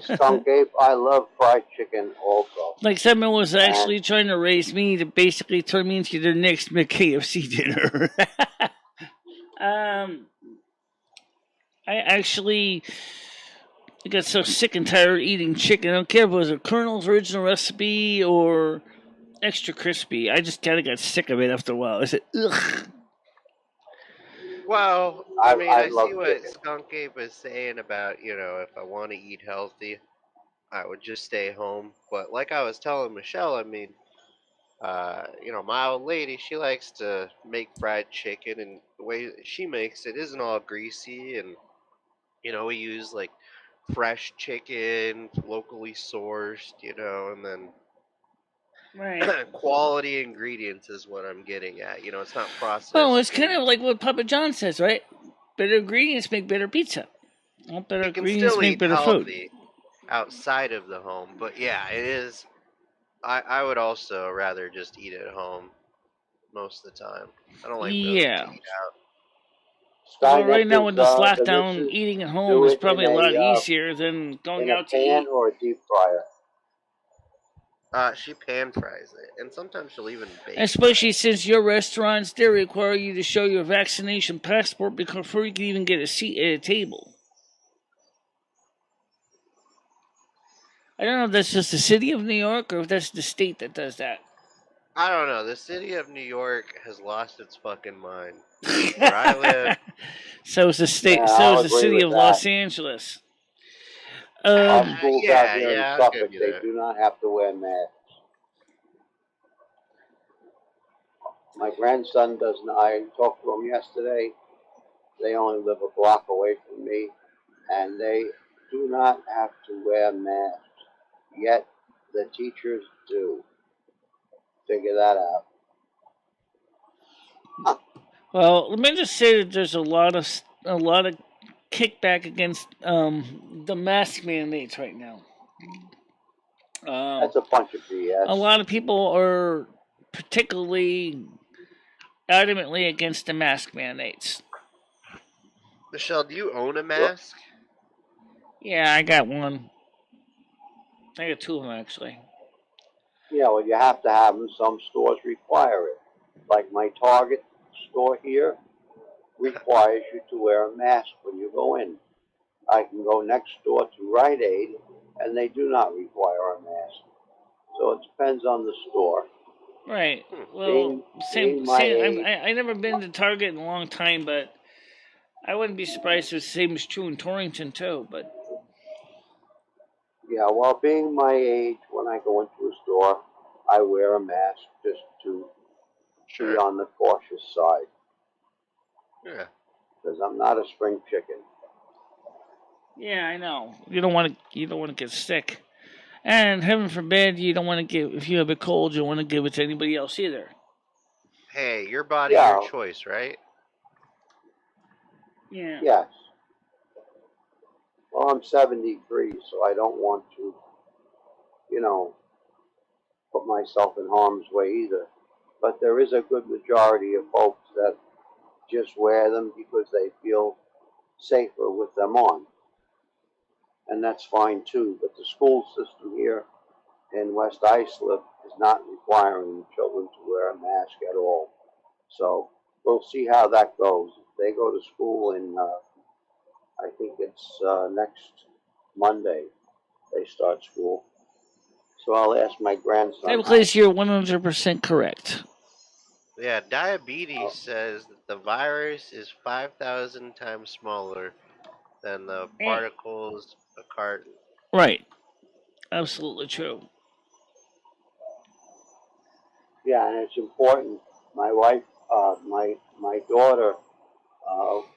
Skunk Ape, I love fried chicken also. Like someone was actually trying to raise me to basically turn me into their next KFC dinner. I actually got so sick and tired of eating chicken. I don't care if it was a Colonel's original recipe or extra crispy. I just kind of got sick of it after a while. I said, ugh. Well, I mean, I see what Skunk Ape is saying about, if I want to eat healthy, I would just stay home. But like I was telling Michelle, I mean, my old lady, she likes to make fried chicken, and the way she makes it isn't all greasy, and, we use like fresh chicken, locally sourced, and then right. quality ingredients is what I'm getting at. It's not processed. Well, it's kind of like what Papa John says, right? Better ingredients make better pizza. Well, better ingredients make better food. Outside of the home, but yeah, it is. I would also rather just eat at home most of the time. I don't like to eat out. Well, right now with this lockdown, eating at home is probably a lot easier than going out to eat. In a pan or a deep fryer? She pan fries it, and sometimes she'll even bake. Especially since your restaurants, they require you to show your vaccination passport before you can even get a seat at a table. I don't know if that's just the city of New York or if that's the state that does that. I don't know. The city of New York has lost its fucking mind. Where I live. So is the state. Yeah, so is the city of Los Angeles. Our schools out here in Suffolk, they do not have to wear masks. My grandson doesn't. I talked to him yesterday. They only live a block away from me. and they do not have to wear masks. Yet the teachers do. Figure that out. Well, let me just say that there's a lot of kickback against the mask mandates right now. That's a bunch of BS. A lot of people are particularly adamantly against the mask mandates. Michelle, do you own a mask? Yeah, I got one. I got two of them, actually. Yeah, well, you have to have them. Some stores require it. Like my Target store here requires you to wear a mask when you go in. I can go next door to Rite Aid, and they do not require a mask. So it depends on the store. Right. Well, I never been to Target in a long time, but I wouldn't be surprised if the same is true in Torrington too. But yeah, well, being my age, when I go into a store, I wear a mask just to be on the cautious side. Yeah. Because I'm not a spring chicken. Yeah, I know. You don't want to get sick, and heaven forbid you don't want to give. If you have a cold, you don't want to give it to anybody else either. Hey, your body, your choice, right? Yeah. Yes. Well, I'm 73, so I don't want to, put myself in harm's way either. But there is a good majority of folks that just wear them because they feel safer with them on. And that's fine too. But the school system here in West Islip is not requiring children to wear a mask at all. So we'll see how that goes. If they go to school in, I think it's next Monday, they start school. So I'll ask my grandson. Typically, you're 100% correct. Yeah, diabetes says that the virus is 5,000 times smaller than the particles of carton. Right. Absolutely true. Yeah, and it's important. My wife, my daughter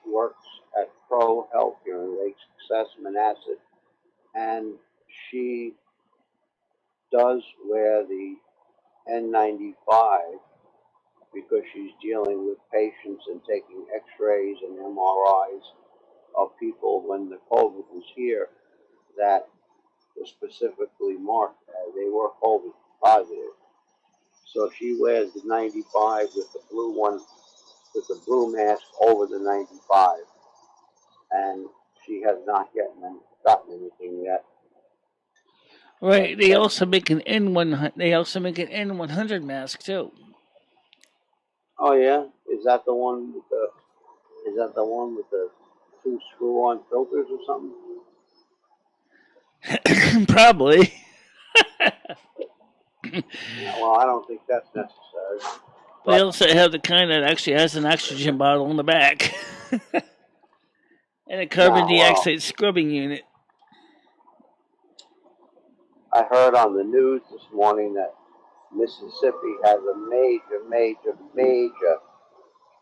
works at Pro Health here in Lake Success, Manassas, and she does wear the N95 because she's dealing with patients and taking x-rays and MRIs of people when the COVID was here that was specifically marked as they were COVID positive. So she wears the 95 with the blue one, with the blue mask over the 95. And she has not gotten anything yet. Right. They also make an N100. They also make an N100 mask too. Oh yeah, is that the one with the? Is that the one with the two screw-on filters or something? Probably. Well, I don't think that's necessary. They also have the kind that actually has an oxygen bottle in the back and a carbon dioxide scrubbing unit. I heard on the news this morning that Mississippi has a major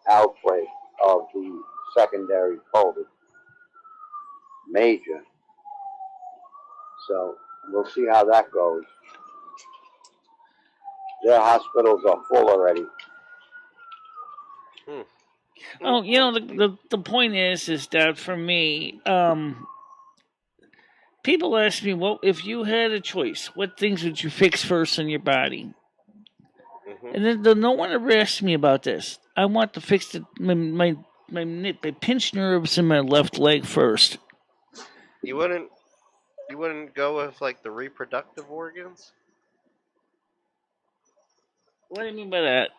outbreak of the secondary COVID. Major. So we'll see how that goes. Their hospitals are full already. Oh, the point is that for me, people ask me, well, if you had a choice, what things would you fix first in your body? And then no one ever asks me about this. I want to fix my pinched nerves in my left leg first. You wouldn't go with like the reproductive organs? What do you mean by that?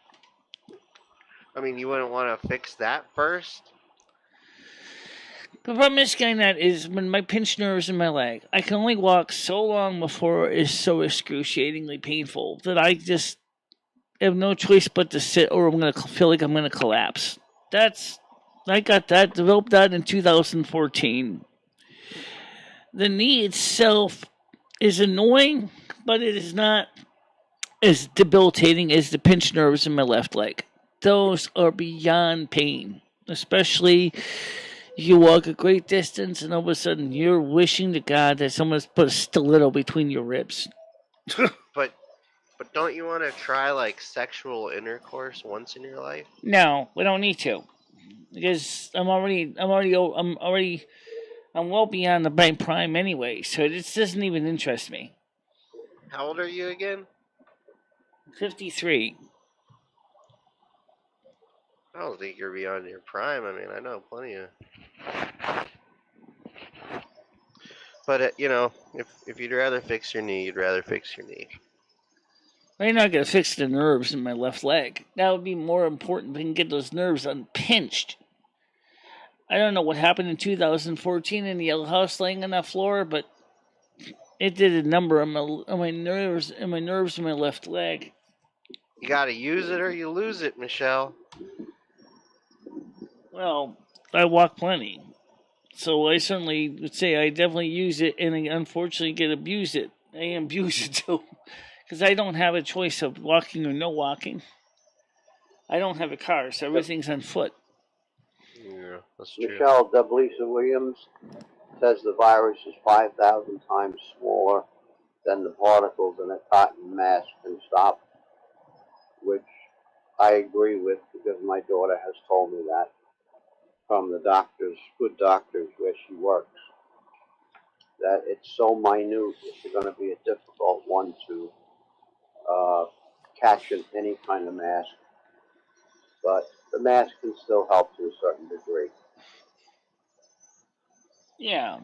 I mean, you wouldn't want to fix that first? The problem is, that is when my pinched nerves in my leg, I can only walk so long before it is so excruciatingly painful that I just have no choice but to sit, or I'm going to feel like I'm going to collapse. I got that, developed that in 2014. The knee itself is annoying, but it is not as debilitating as the pinched nerves in my left leg. Those are beyond pain, especially You walk a great distance, and all of a sudden you're wishing to God that someone's put a stiletto between your ribs. But don't you want to try like sexual intercourse once in your life? No, we don't need to, because I'm well beyond the brain prime anyway. So this doesn't even interest me. How old are you again? 53. I don't think you're beyond your prime. I mean, I know plenty of. But if you'd rather fix your knee, you'd rather fix your knee. I'm not gonna fix the nerves in my left leg. That would be more important if we can get those nerves unpinched. I don't know what happened in 2014 in the Yellow House laying on that floor, but it did a number on my nerves in my left leg. You gotta use it or you lose it, Michelle. Well, I walk plenty, so I certainly would say I definitely use it, and I unfortunately get abused it. I abuse it too, because I don't have a choice of walking or no walking. I don't have a car, so everything's on foot. Yeah, that's true. Michelle W. Williams says the virus is 5,000 times smaller than the particles in a cotton mask can stop, which I agree with because my daughter has told me that from the good doctors where she works, that it's so minute, it's going to be a difficult one to catch in any kind of mask. But the mask can still help to a certain degree. Yeah,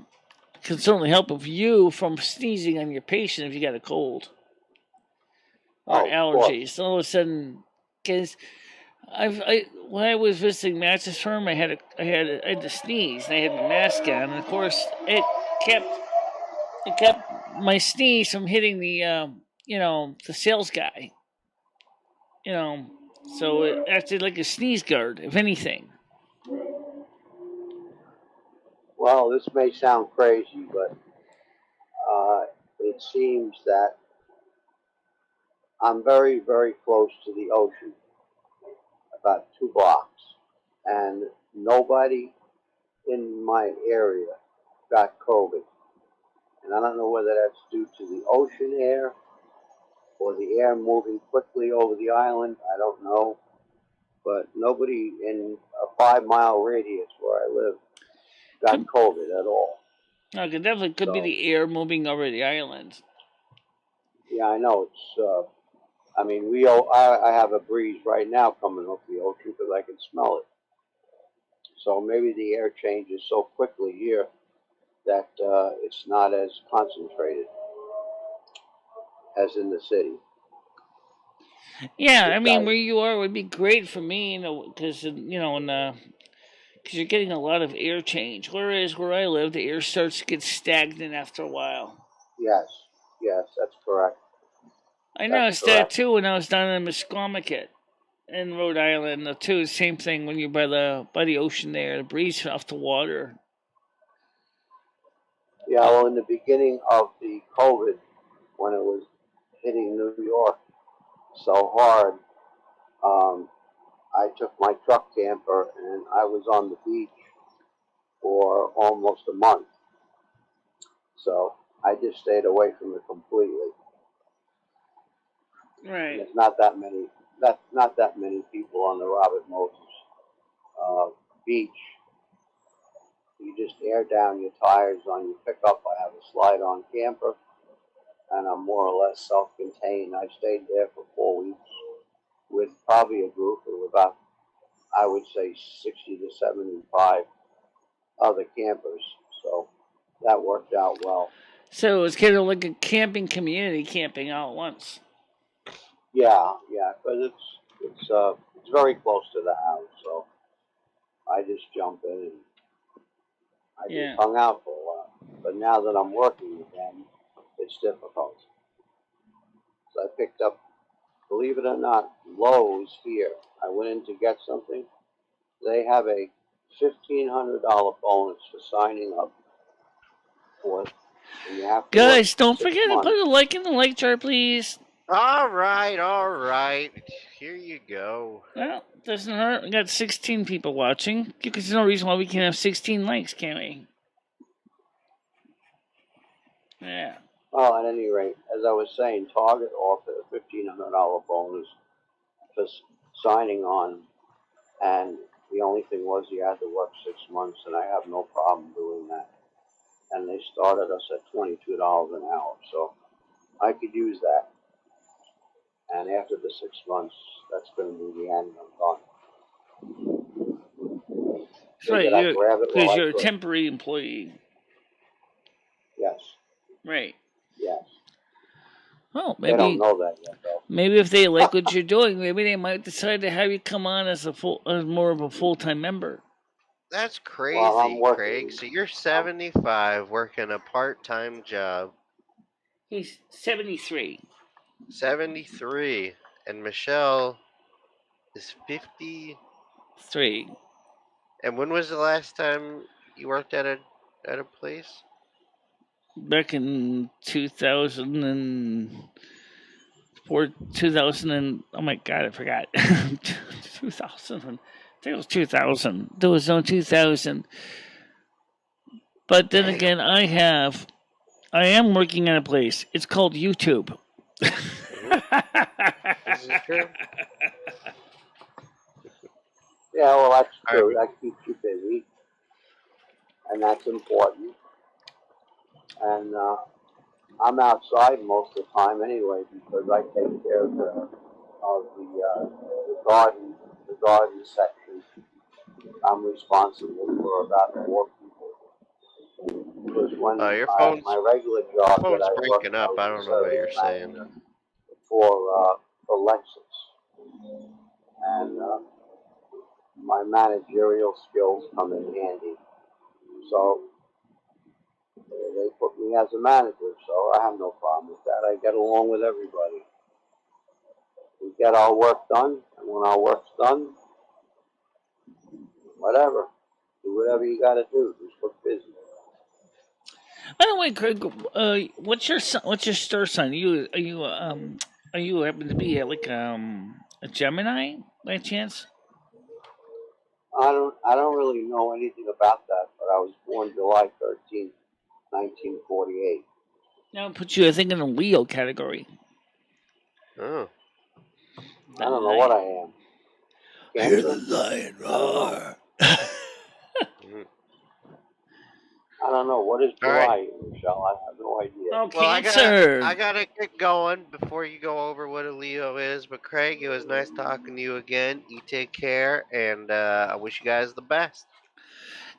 it can certainly help if you from sneezing on your patient if you got a cold or allergies. All of a sudden, because when I was visiting Mattress Firm, I had to sneeze and I had my mask on, and of course it kept my sneeze from hitting the the sales guy. So it acted like a sneeze guard, if anything. Well, this may sound crazy, but it seems that I'm very, very close to the ocean, about 2 blocks, and nobody in my area got COVID. And I don't know whether that's due to the ocean air or the air moving quickly over the island. I don't know. But nobody in a 5-mile radius where I live got COVID at all. No, it definitely could be the air moving over the island. Yeah, I know. It's. I mean, I have a breeze right now coming off the ocean because I can smell it. So maybe the air changes so quickly here that it's not as concentrated as in the city. Yeah, I mean, where you are would be great for me, because you're getting a lot of air change. Whereas where I live, the air starts to get stagnant after a while. Yes, that's correct. I noticed that too when I was down in Misquamicut in Rhode Island. The same thing when you're by the ocean there, the breeze off the water. Yeah, well, in the beginning of the COVID, when it was hitting New York so hard, I took my truck camper and I was on the beach for almost a month. So I just stayed away from it completely. Right. There's not that many people on the Robert Moses beach. You just air down your tires on your pickup. I have a slide-on camper, and I'm more or less self-contained. I stayed there for 4 weeks with probably a group of about, I would say, 60 to 75 other campers. So that worked out well. So it's kind of like a camping community, camping all at once. Yeah, because it's very close to the house, so I just jump in and I just hung out for a while. But now that I'm working again, it's difficult. So I picked up, believe it or not, Lowe's here. I went in to get something. They have a $1,500 bonus for signing up for it. And you have to Guys, don't forget to put a like in the like chart, please. All right. here you go. Well, doesn't hurt. We got 16 people watching. There's no reason why we can't have 16 likes, can we? Yeah. Well, at any rate, as I was saying, Target offered a $1,500 bonus for signing on, and the only thing was you had to work 6 months, and I have no problem doing that. And they started us at $22 an hour, so I could use that. And after the 6 months, that's going to be the end. I'm done. That's right. Did I grab it while Because I you're a could? temporary employee. Yes, Right. yes. Well, They don't maybe know that yet, though. maybe if they like what you're doing, maybe they might decide to have you come on as more of a full-time member. That's crazy, Well, I'm working. Craig. So you're 75, working a part-time job. He's 73. 73, and Michelle is 50. 3. And when was the last time you worked at a place? Back in 2004, 2000 and oh my god, I forgot. 2000. I think it was 2000. There was no 2000. But then again, I am working at a place. It's called YouTube. This is true. Yeah, well, that's true. Right. That keeps you busy, and that's important. And I'm outside most of the time anyway because I take care of the garden section. I'm responsible for about 4 people. Because when Your phone's my regular job that I work, breaking up. I don't know what you're saying. For Lexus, and my managerial skills come in handy. So they put me as a manager, so I have no problem with that. I get along with everybody. We get our work done, and when our work's done, whatever, do whatever you got to do. Just look busy. By the way, Craig, what's your star sign? Are you happen to be like a Gemini by chance? I don't really know anything about that, but I was born July 13th, 1948. Now I'll put you, I think, in the Leo category. Oh. I don't know what I am. Hear the lion roar. I don't know. What is July, Michelle? I have no idea. Oh, Well, Cancer. I gotta get going before you go over what a Leo is. But Craig, it was nice talking to you again. You take care, and I wish you guys the best.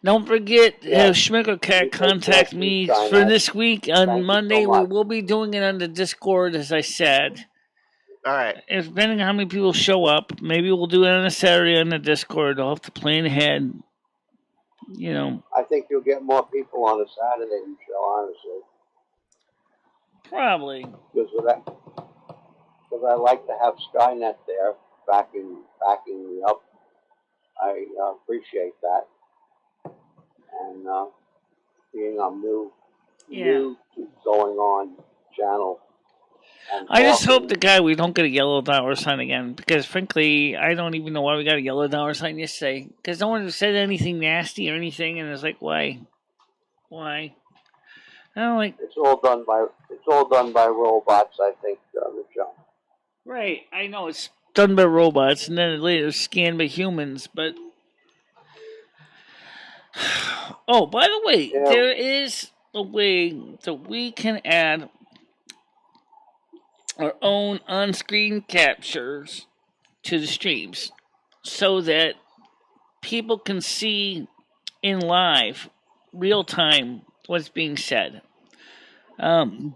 Don't forget, Yeah. Schmicker Cat contact me for this week on Monday. We will be doing it on the Discord, as I said. All right. Depending on how many people show up, maybe we'll do it on a Saturday on the Discord. I'll have to plan ahead. You know. I think you'll get more people on a Saturday, Michelle, honestly. Probably. Because I like to have Skynet there backing me up. I appreciate that. And being on new going on channel. I just hope we don't get a yellow dollar sign again, because frankly, I don't even know why we got a yellow dollar sign yesterday. Because no one said anything nasty or anything, and it's like, why? I don't like. It's all done by robots, I think, Michelle. Right, I know it's done by robots, and then later scanned by humans. But oh, by the way, there is a way that we can add our own on-screen captures to the streams so that people can see in live, real time, what's being said. The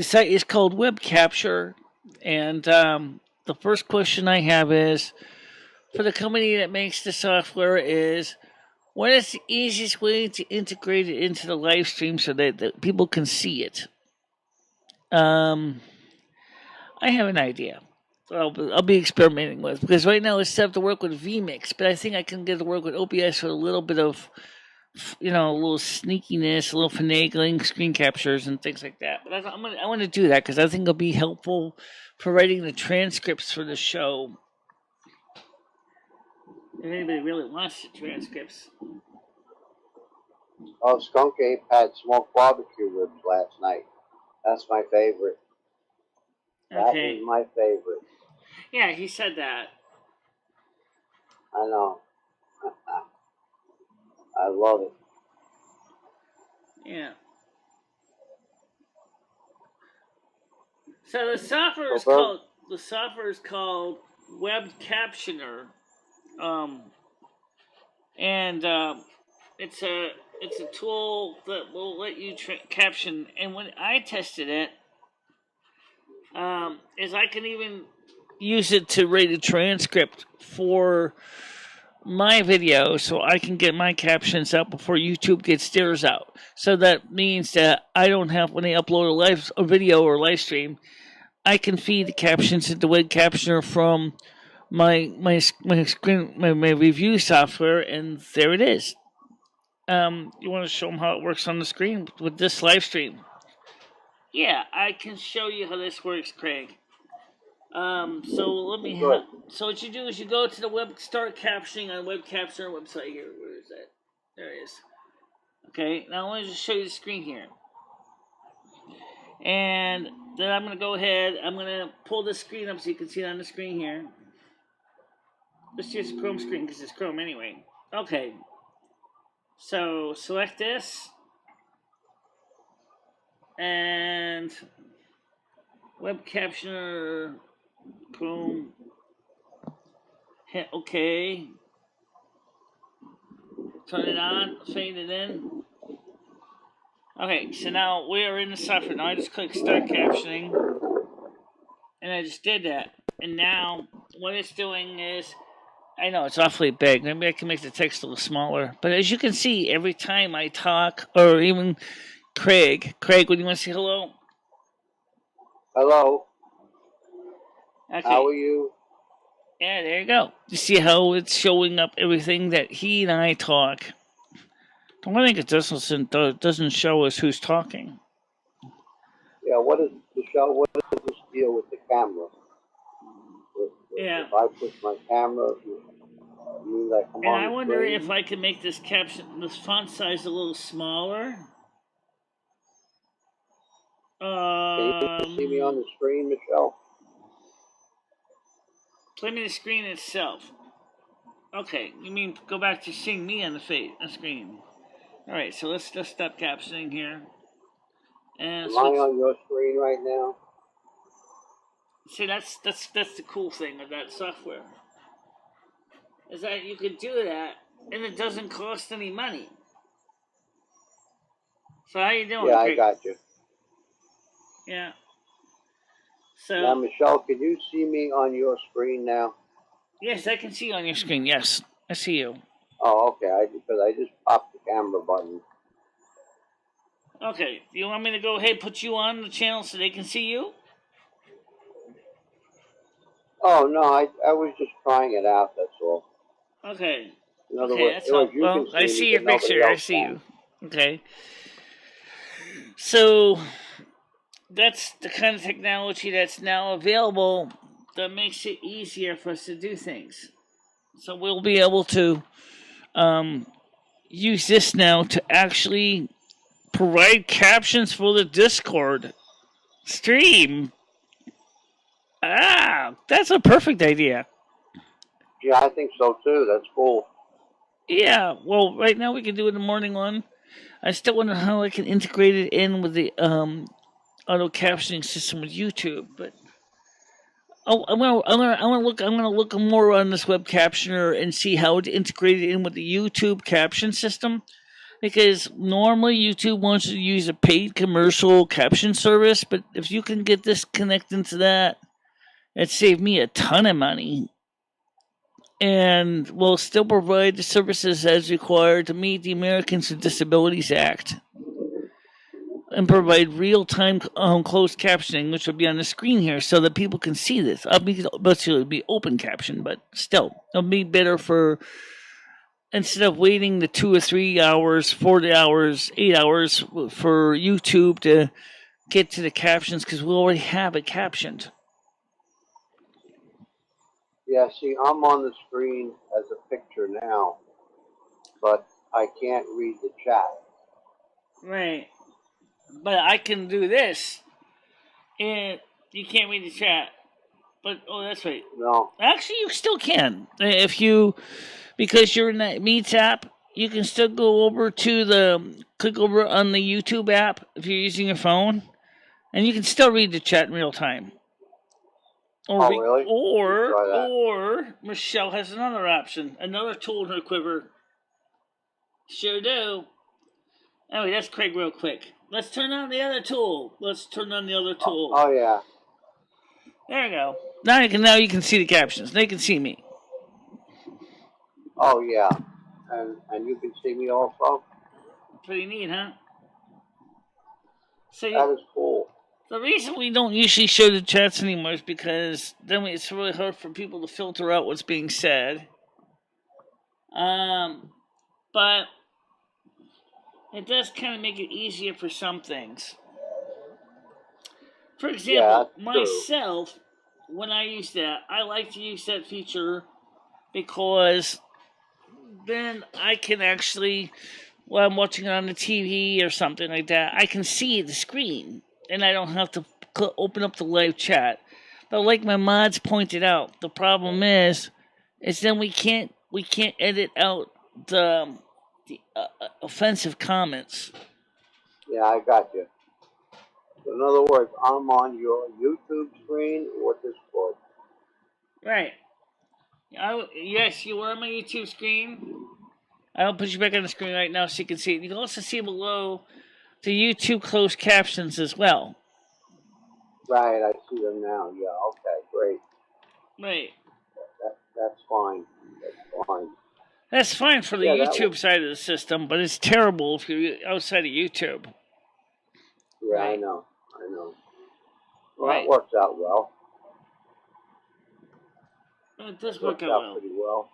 site is called Web Capture, and the first question I have is, for the company that makes the software, is what is the easiest way to integrate it into the live stream so that people can see it? I have an idea. I'll be experimenting with, because right now it's set up to work with vMix, but I think I can get it to work with OBS with a little bit of, a little sneakiness, a little finagling, screen captures, and things like that. But I want to do that because I think it'll be helpful for writing the transcripts for the show If anybody really wants the transcripts. Oh, Skunk Ape had smoked barbecue ribs last night. That's my favorite. That Okay. is my favorite. Yeah, he said that. I know. I love it. Yeah. So the software is called Web Captioner, and it's a tool that will let you caption. And when I tested it, is I can even use it to write a transcript for my video, so I can get my captions out before YouTube gets theirs out. So that means that I don't have, when I upload a video or live stream, I can feed the captions into Web Captioner from my review software, and there it is. You want to show them how it works on the screen with this live stream? Yeah, I can show you how this works, Craig. So let me so what you do is you go to the start captioning on Web Captioner website here. Where is that? There it is. Okay, now let me just show you the screen here. And then I'm going to go ahead, I'm going to pull the screen up so you can see it on the screen here. Let's use the Chrome screen because it's Chrome anyway. Okay. So select this. And Web Captioner, Chrome. Hit OK. Turn it on, fade it in. Okay, so now we are in the software. Now I just click Start Captioning. And I just did that. And now what it's doing is, I know it's awfully big. Maybe I can make the text a little smaller. But as you can see, every time I talk, or even Craig, would you want to say hello? Hello. Okay. How are you? Yeah, there you go. You see how it's showing up everything that he and I talk. The one thing it doesn't show us who's talking. Yeah, what is the show? What does this deal with the camera? If I push my camera, you mean like come and on I the wonder screen? if I can make this font size a little smaller. Can you see me on the screen, Michelle? Play me the screen itself. Okay, you mean go back to seeing me on the screen. Alright, so let's just stop captioning here. And Am I on your screen right now? See, that's the cool thing of that software. Is that you can do that and it doesn't cost any money. So how you doing? Yeah, I got you. Yeah. So now, Michelle, can you see me on your screen now? Yes, I can see you on your screen. Yes, I see you. Oh, okay. Because I just popped the camera button. Okay. Do you want me to go ahead and put you on the channel so they can see you? Oh no, I was just trying it out. That's all. Okay. In other words, that's all. Well, I see your picture. I see you. Okay. So that's the kind of technology that's now available that makes it easier for us to do things. So we'll be able to use this now to actually provide captions for the Discord stream. That's a perfect idea. Yeah, I think so too. That's cool. Yeah, well, right now we can do it in the morning one. I still wonder how I can integrate it in with the auto captioning system with YouTube, but I'm gonna look more on this Web Captioner and see how to integrate it in with the YouTube caption system. Because normally YouTube wants you to use a paid commercial caption service, but if you can get this connected to that, it saved me a ton of money. And will still provide the services as required to meet the Americans with Disabilities Act. And provide real-time closed captioning, which will be on the screen here, so that people can see this. It'll be open caption, but still, it'll be better for, instead of waiting the 2 or 3 hours, 40 hours, 8 hours for YouTube to get to the captions, because we already have it captioned. Yeah, see, I'm on the screen as a picture now, but I can't read the chat. Right. But I can do this, and you can't read the chat. But oh, that's right. No. Actually, you still can if you, because you're in that Meets app. You can still go over to click over on the YouTube app if you're using your phone, and you can still read the chat in real time. Oh, really? Try that. Or Michelle has another option, another tool in her quiver. Sure do. Anyway, that's Craig real quick. Let's turn on the other tool. Oh, yeah. There you go. Now you can see the captions. They can see me. Oh, yeah. And you can see me also? Pretty neat, huh? So that is cool. The reason we don't usually show the chats anymore is because then it's really hard for people to filter out what's being said. But it does kind of make it easier for some things. For example, myself, when I use that, I like to use that feature because then I can actually, when I'm watching it on the TV or something like that, I can see the screen and I don't have to open up the live chat. But like my mods pointed out, the problem is then we can't edit out the offensive comments. Yeah, I got you. So in other words, I'm on your YouTube screen or Discord. Right. Yes, you are on my YouTube screen. I'll put you back on the screen right now so you can see it. You can also see below the YouTube closed captions as well. Right, I see them now. Yeah, okay, great. Right. That's fine. That's fine. That's fine for the YouTube side of the system, but it's terrible if you're outside of YouTube. Yeah, right. I know. Well, that works out well. It does work out pretty well.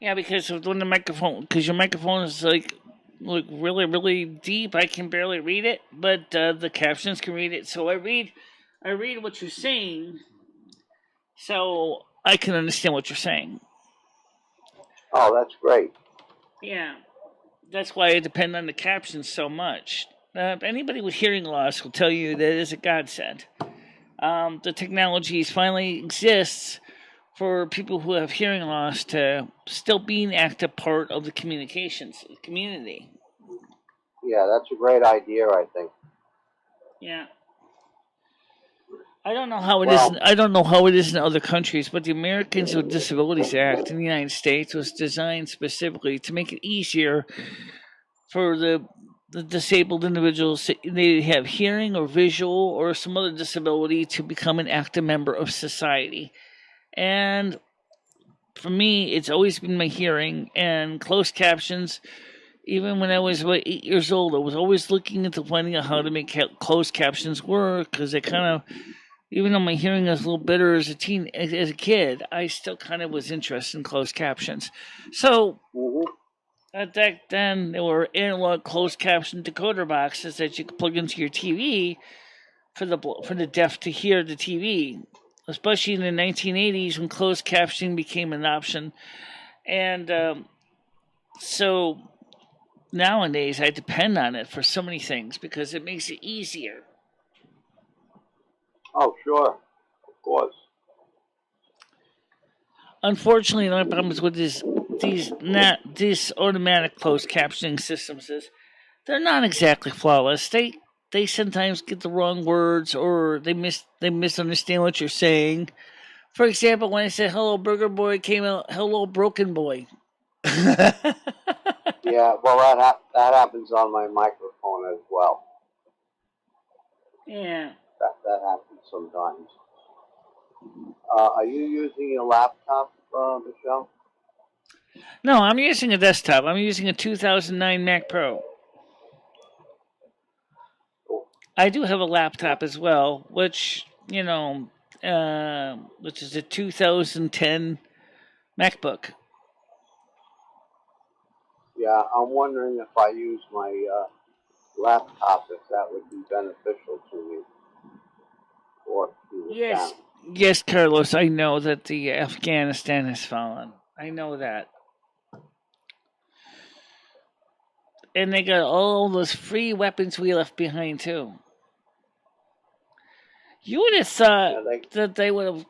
Yeah, because when your microphone is like really, really deep, I can barely read it, but the captions can read it. So I read what you're saying, so I can understand what you're saying. Oh, that's great. Yeah, that's why I depend on the captions so much. Anybody with hearing loss will tell you that it is a godsend. The technology finally exists for people who have hearing loss to still be an active part of the communications community. Yeah, that's a great idea, I think. Yeah. I don't know how it is. I don't know how it is in other countries, but the Americans with Disabilities Act in the United States was designed specifically to make it easier for the disabled individuals, they have hearing or visual or some other disability, to become an active member of society. And for me, it's always been my hearing and closed captions. Even when I was about 8 years old, I was always looking into finding out how to make closed captions work, because it kind of, even though my hearing was a little better as a kid, I still kind of was interested in closed captions. So back then, there were analog closed caption decoder boxes that you could plug into your TV for the deaf to hear the TV, especially in the 1980s when closed captioning became an option. And so nowadays I depend on it for so many things because it makes it easier. Oh, sure. Of course. Unfortunately, the problems with these automatic closed captioning systems is they're not exactly flawless. They sometimes get the wrong words, or they misunderstand what you're saying. For example, when I said "hello, burger boy," it came out "hello, broken boy." Yeah, well, that happens on my microphone as well. Yeah. That happens sometimes. Are you using your laptop, Michelle? No, I'm using a desktop. I'm using a 2009 Mac Pro. Cool. I do have a laptop as well, which is a 2010 MacBook. Yeah, I'm wondering if I use my laptop, if that would be beneficial to me. Or Yes, Yes, Carlos, I know that the Afghanistan has fallen. I know that. And they got all those free weapons we left behind, too. You would have thought that they would have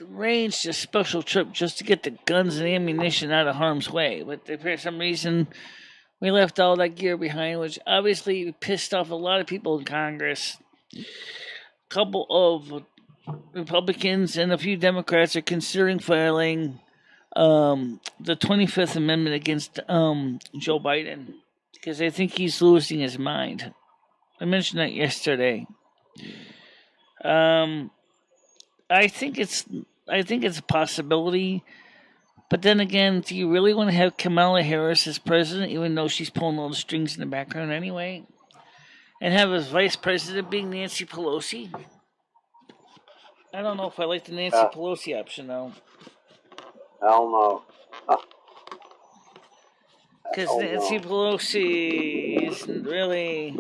arranged a special trip just to get the guns and ammunition out of harm's way, but for some reason we left all that gear behind, which obviously pissed off a lot of people in Congress. A couple of Republicans and a few Democrats are considering filing the 25th Amendment against Joe Biden because they think he's losing his mind. I mentioned that yesterday. I think it's a possibility, but then again, do you really want to have Kamala Harris as president, even though she's pulling all the strings in the background anyway, and have as vice president being Nancy Pelosi? I don't know if I like the Nancy Pelosi option though. Hell no. Because Nancy Pelosi isn't really.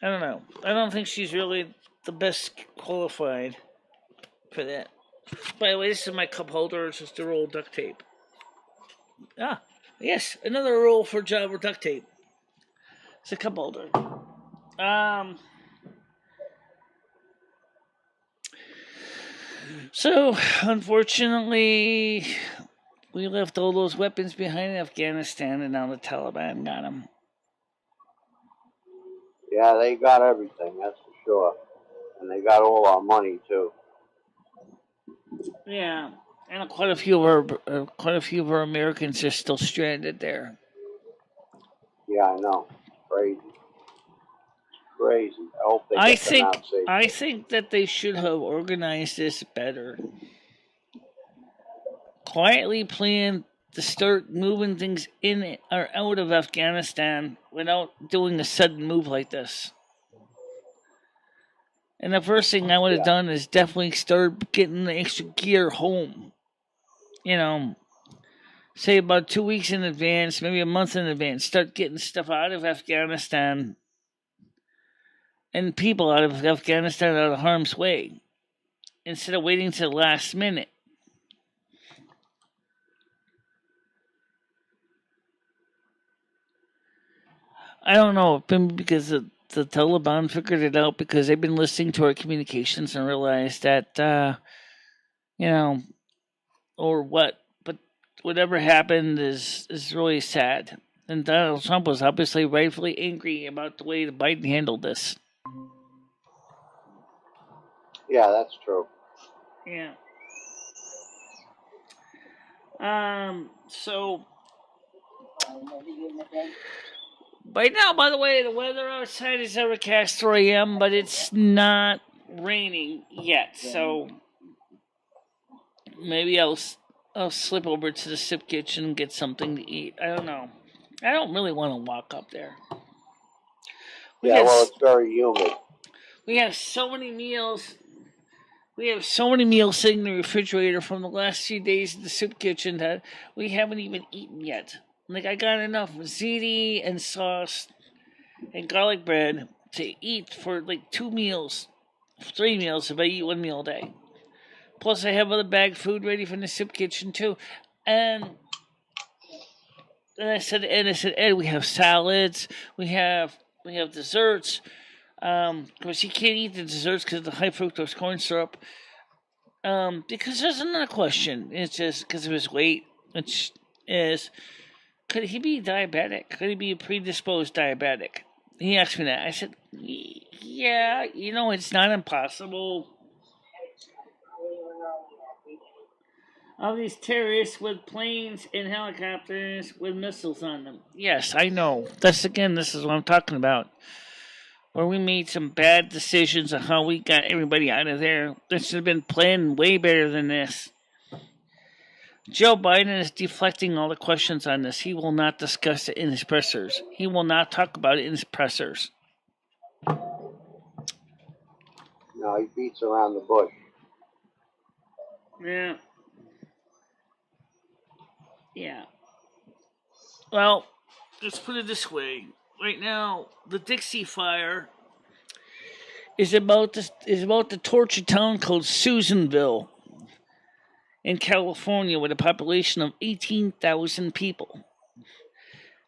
I don't know. I don't think she's really the best qualified for that. By the way, this is my cup holder. It's just a roll of duct tape. Ah, yes, another roll for job of duct tape. It's a cup holder. So, unfortunately, we left all those weapons behind in Afghanistan, and now the Taliban got them. Yeah, they got everything, that's for sure. And they got all our money, too. Yeah, and quite a few of our Americans are still stranded there. Yeah, I know. Crazy. Crazy. I hope they get them out safe. I think that they should have organized this better. Quietly planned to start moving things in or out of Afghanistan without doing a sudden move like this. And the first thing I would have done is definitely start getting the extra gear home. You know, say about 2 weeks in advance, maybe a month in advance. Start getting stuff out of Afghanistan and people out of Afghanistan out of harm's way instead of waiting to the last minute. I don't know, because the Taliban figured it out because they've been listening to our communications and realized that, or what. But whatever happened is really sad. And Donald Trump was obviously rightfully angry about the way Biden handled this. Yeah, that's true. Yeah. So by now, by the way, the weather outside is overcast where I am, but it's not raining yet. So maybe I'll slip over to the soup kitchen and get something to eat. I don't know. I don't really want to walk up there. Well, it's very humid. We have so many meals. We have so many meals sitting in the refrigerator from the last few days in the soup kitchen that we haven't even eaten yet. Like, I got enough ziti and sauce and garlic bread to eat for like 2 meals, 3 meals if I eat 1 meal a day. Plus, I have other bagged food ready from the soup kitchen too. And I said, Ed, we have salads, we have desserts. Of course, he can't eat the desserts because of the high fructose corn syrup. Because there's another question. It's just because of his weight, which is, could he be diabetic? Could he be a predisposed diabetic? He asked me that. I said, yeah, it's not impossible. All these terrorists with planes and helicopters with missiles on them. Yes, I know. This is what I'm talking about. Where we made some bad decisions on how we got everybody out of there. This should have been planned way better than this. Joe Biden is deflecting all the questions on this. He will not discuss it in his pressers. He will not talk about it in his pressers. No, he beats around the bush. Yeah. Yeah. Well, let's put it this way. Right now, the Dixie Fire is about the tortured town called Susanville in California with a population of 18,000 people.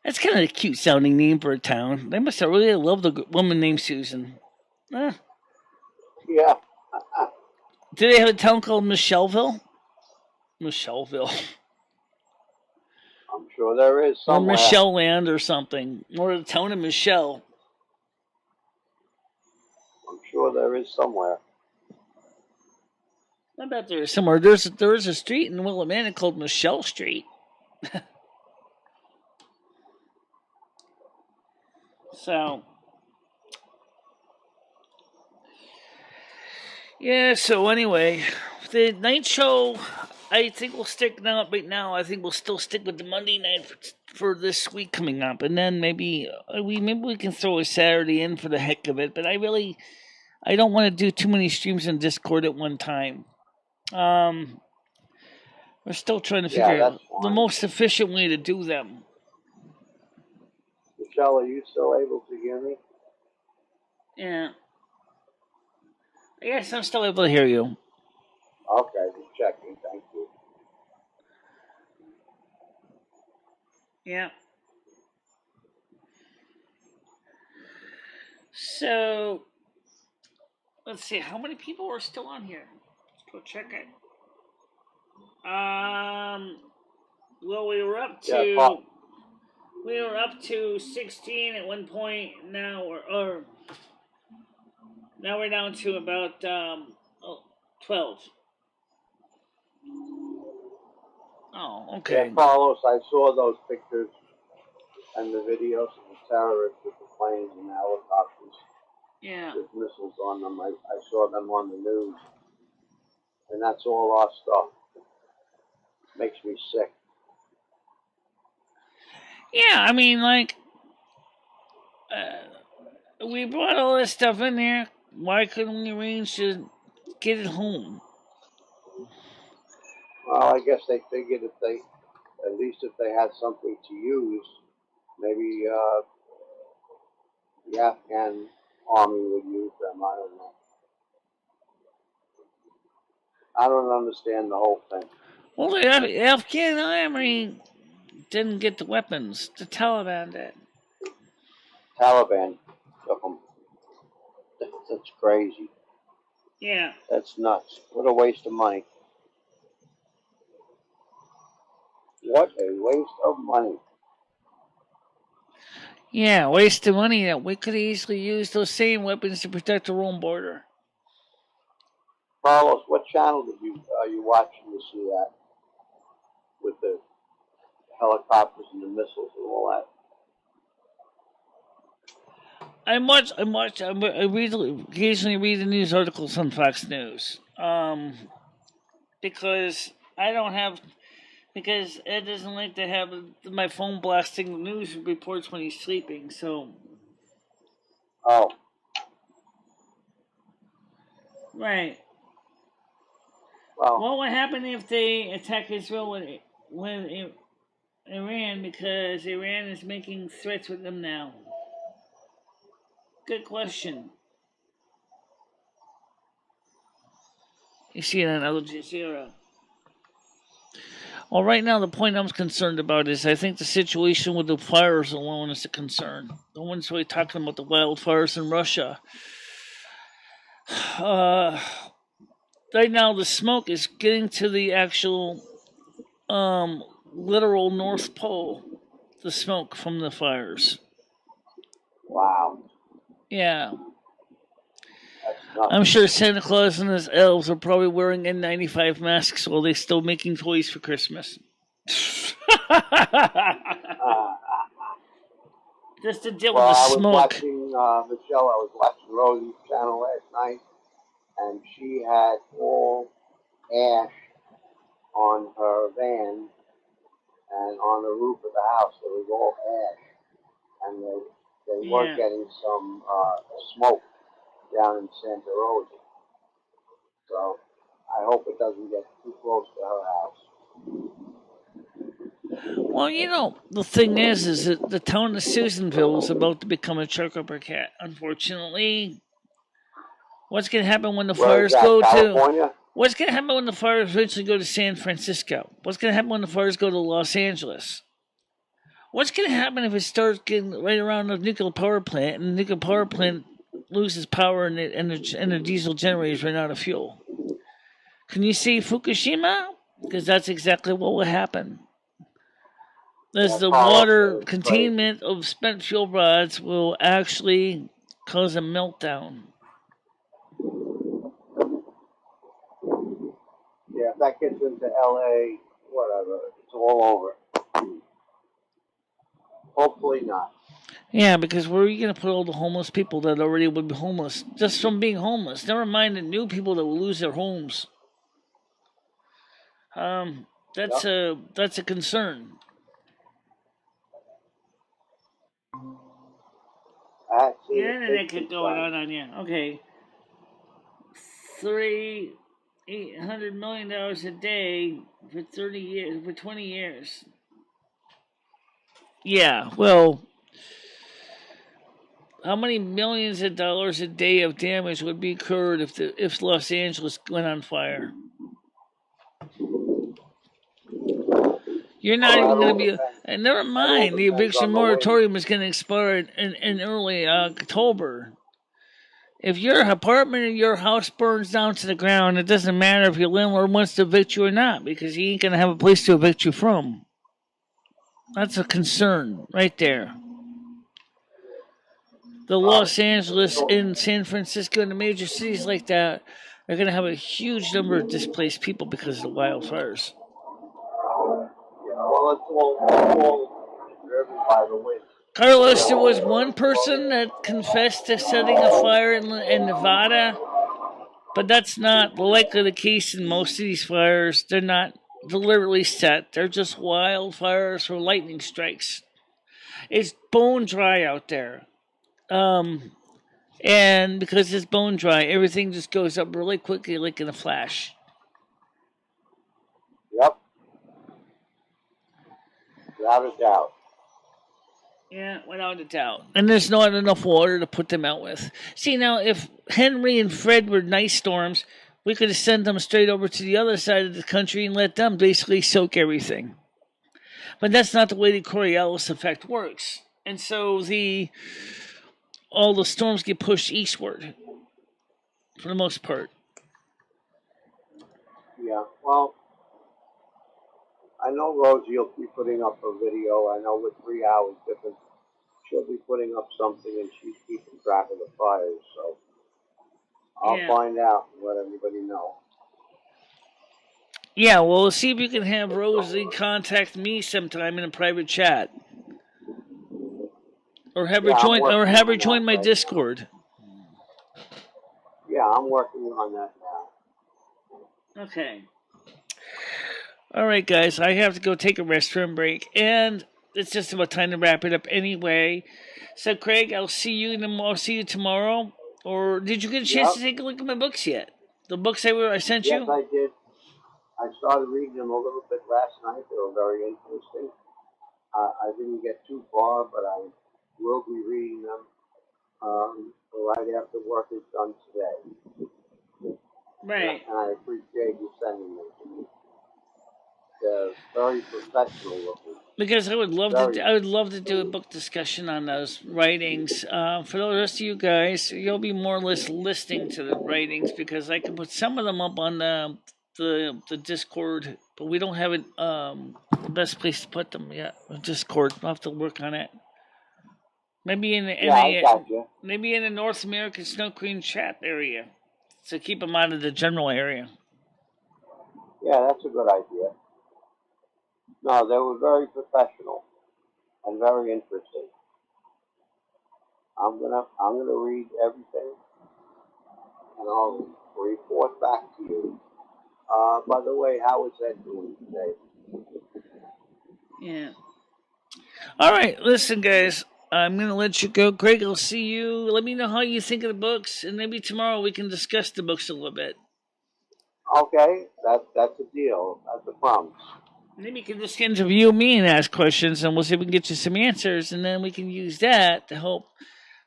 That's kind of a cute sounding name for a town. They must have really loved a woman named Susan. Yeah. Do they have a town called Micheleville? Micheleville. I'm sure there is somewhere. Or Michelle Land or something. Or the town of Michelle. I'm sure there is somewhere. I bet there is somewhere. There is a street in Willamette called Michelle Street. So, yeah, so anyway, the night show, I think we'll stick now. Right now, I think we'll still stick with the Monday night for this week coming up, and then maybe we can throw a Saturday in for the heck of it. But I don't want to do too many streams in Discord at one time. We're still trying to figure out the most efficient way to do them. Michelle, are you still able to hear me? Yeah. Yes, I'm still able to hear you. Okay, just checking. Thank you. Yeah. So, let's see. How many people are still on here? Let's go check it. Well, we were up to 16 at one point. Now we're down to about 12. Oh, okay. Yeah, Carlos, I saw those pictures and the videos of the terrorists with the planes and the helicopters. Yeah. With missiles on them. I saw them on the news. And that's all our stuff. Makes me sick. Yeah, I mean, like, we brought all this stuff in there. Why couldn't we arrange to get it home? Well, I guess they figured if they had something to use, maybe the Afghan army would use them. I don't know. I don't understand the whole thing. Well, the Afghan army didn't get the weapons. The Taliban did. Taliban took them. That's crazy. Yeah. That's nuts. What a waste of money. What a waste of money. Yeah, waste of money that we could easily use those same weapons to protect our own border. Carlos, what channel are you watching to see that? With the helicopters and the missiles and all that? I occasionally read the news articles on Fox News. Because Ed doesn't like to have my phone blasting the news reports when he's sleeping, so. Oh. Right. Well, what would happen if they attack Israel with Iran, because Iran is making threats with them now? Good question. You see it on Al Jazeera. Well, right now, the point I'm concerned about is I think the situation with the fires alone is a concern. No one's really talking about the wildfires in Russia. Right now, the smoke is getting to the actual literal North Pole, the smoke from the fires. Wow. Yeah. I'm sure Santa Claus and his elves are probably wearing N95 masks while they're still making toys for Christmas. Just to deal with the smoke. I was watching, Michelle, I was watching Rosie's channel last night, and she had all ash on her van and on the roof of the house. It was all ash. And they were getting some smoke down in Santa Rosa. So I hope it doesn't get too close to her house. Well, the thing is that the town of Susanville is about to become a chocolate cat. Unfortunately, What's going to happen when the Where is fires that, go to? California? What's going to happen when the fires eventually go to San Francisco? What's going to happen when the fires go to Los Angeles? What's going to happen if it starts getting right around the nuclear power plant, and the nuclear power plant loses power and the diesel generators run out of fuel? Can you see Fukushima? Because that's exactly what will happen. As the water containment of spent fuel rods will actually cause a meltdown. Yeah, if that gets into LA, whatever, it's all over. Hopefully not. Yeah, because where are you going to put all the homeless people that already would be homeless just from being homeless? Never mind the new people that will lose their homes. That's a concern. Your internet could go on you. Okay. $800 million a day for 30 years, for 20 years. Yeah, well, how many millions of dollars a day of damage would be incurred if Los Angeles went on fire? You're not even going to be. And never mind, the eviction moratorium is going to expire in early October. If your apartment or your house burns down to the ground, it doesn't matter if your landlord wants to evict you or not, because he ain't going to have a place to evict you from. That's a concern right there. The Los Angeles and San Francisco and the major cities like that are going to have a huge number of displaced people because of the wildfires. Well, it's all driven by the wind. Carlos, there was one person that confessed to setting a fire in Nevada, but that's not likely the case in most of these fires. They're not deliberately set. They're just wildfires or lightning strikes. It's bone dry out there. And because it's bone dry, everything just goes up really quickly like in a flash. Yep. Without a doubt. Yeah, without a doubt. And there's not enough water to put them out with. See, now, if Henry and Fred were nice storms, we could have sent them straight over to the other side of the country and let them basically soak everything. But that's not the way the Coriolis effect works. And so all the storms get pushed eastward for the most part. Yeah, well, I know Rosie will be putting up a video. I know with 3 hours difference, she'll be putting up something, and she's keeping track of the fires. So I'll find out and let everybody know. Yeah, well, we'll see if you can have Rosie contact me sometime in a private chat, or have her join my Discord. Yeah, I'm working on that now. Okay. All right, guys, I have to go take a restroom break, and it's just about time to wrap it up anyway. So, Craig, I'll see you tomorrow. Or did you get a chance to take a look at my books yet? The books I sent you? Yes, I did. I started reading them a little bit last night. They were very interesting. I didn't get too far, but I will be reading them right after work is done today. Right. And I appreciate you sending them to me. They're very professional looking. Because I would love to do a book discussion on those writings. For the rest of you guys, you'll be more or less listening to the writings, because I can put some of them up on the Discord, but we don't have it the best place to put them yet. Discord, we'll have to work on it. Maybe in the North American Snow Queen chat area, so keep them out of the general area. Yeah, that's a good idea. No, they were very professional and very interesting. I'm gonna read everything, and I'll report back to you. By the way, how is Ed doing today? Yeah. All right, listen, guys. I'm gonna let you go. Greg, I'll see you. Let me know how you think of the books, and maybe tomorrow we can discuss the books a little bit. Okay, that's a deal. That's a promise. Maybe you can just interview me and ask questions, and we'll see if we can get you some answers, and then we can use that to help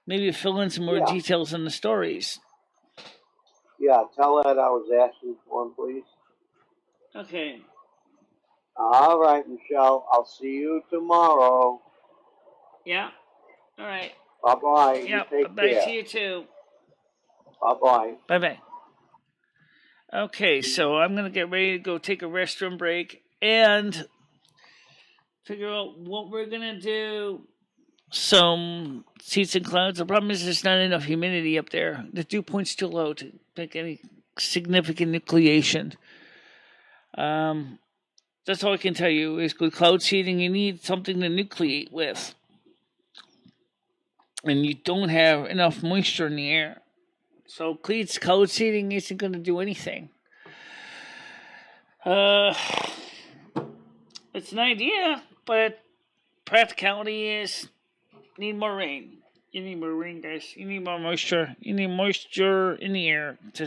maybe fill in some more details on the stories. Yeah, tell Ed I was asking for him, please. Okay. All right, Michelle. I'll see you tomorrow. Yeah. All right. Bye-bye. You Yep. take Bye care. to you too. Bye-bye. Bye. Okay, so I'm gonna get ready to go take a restroom break and figure out what we're gonna do. Some seats and clouds. The problem is there's not enough humidity up there. The dew point's too low to make any significant nucleation. That's all I can tell you is with cloud seeding, you need something to nucleate with. And you don't have enough moisture in the air. So cloud seeding isn't going to do anything. It's an idea, but practicality is need more rain. You need more rain, guys. You need more moisture. You need moisture in the air to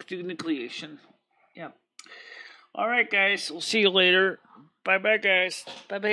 do nucleation. Yeah. All right, guys. We'll see you later. Bye, guys. Bye.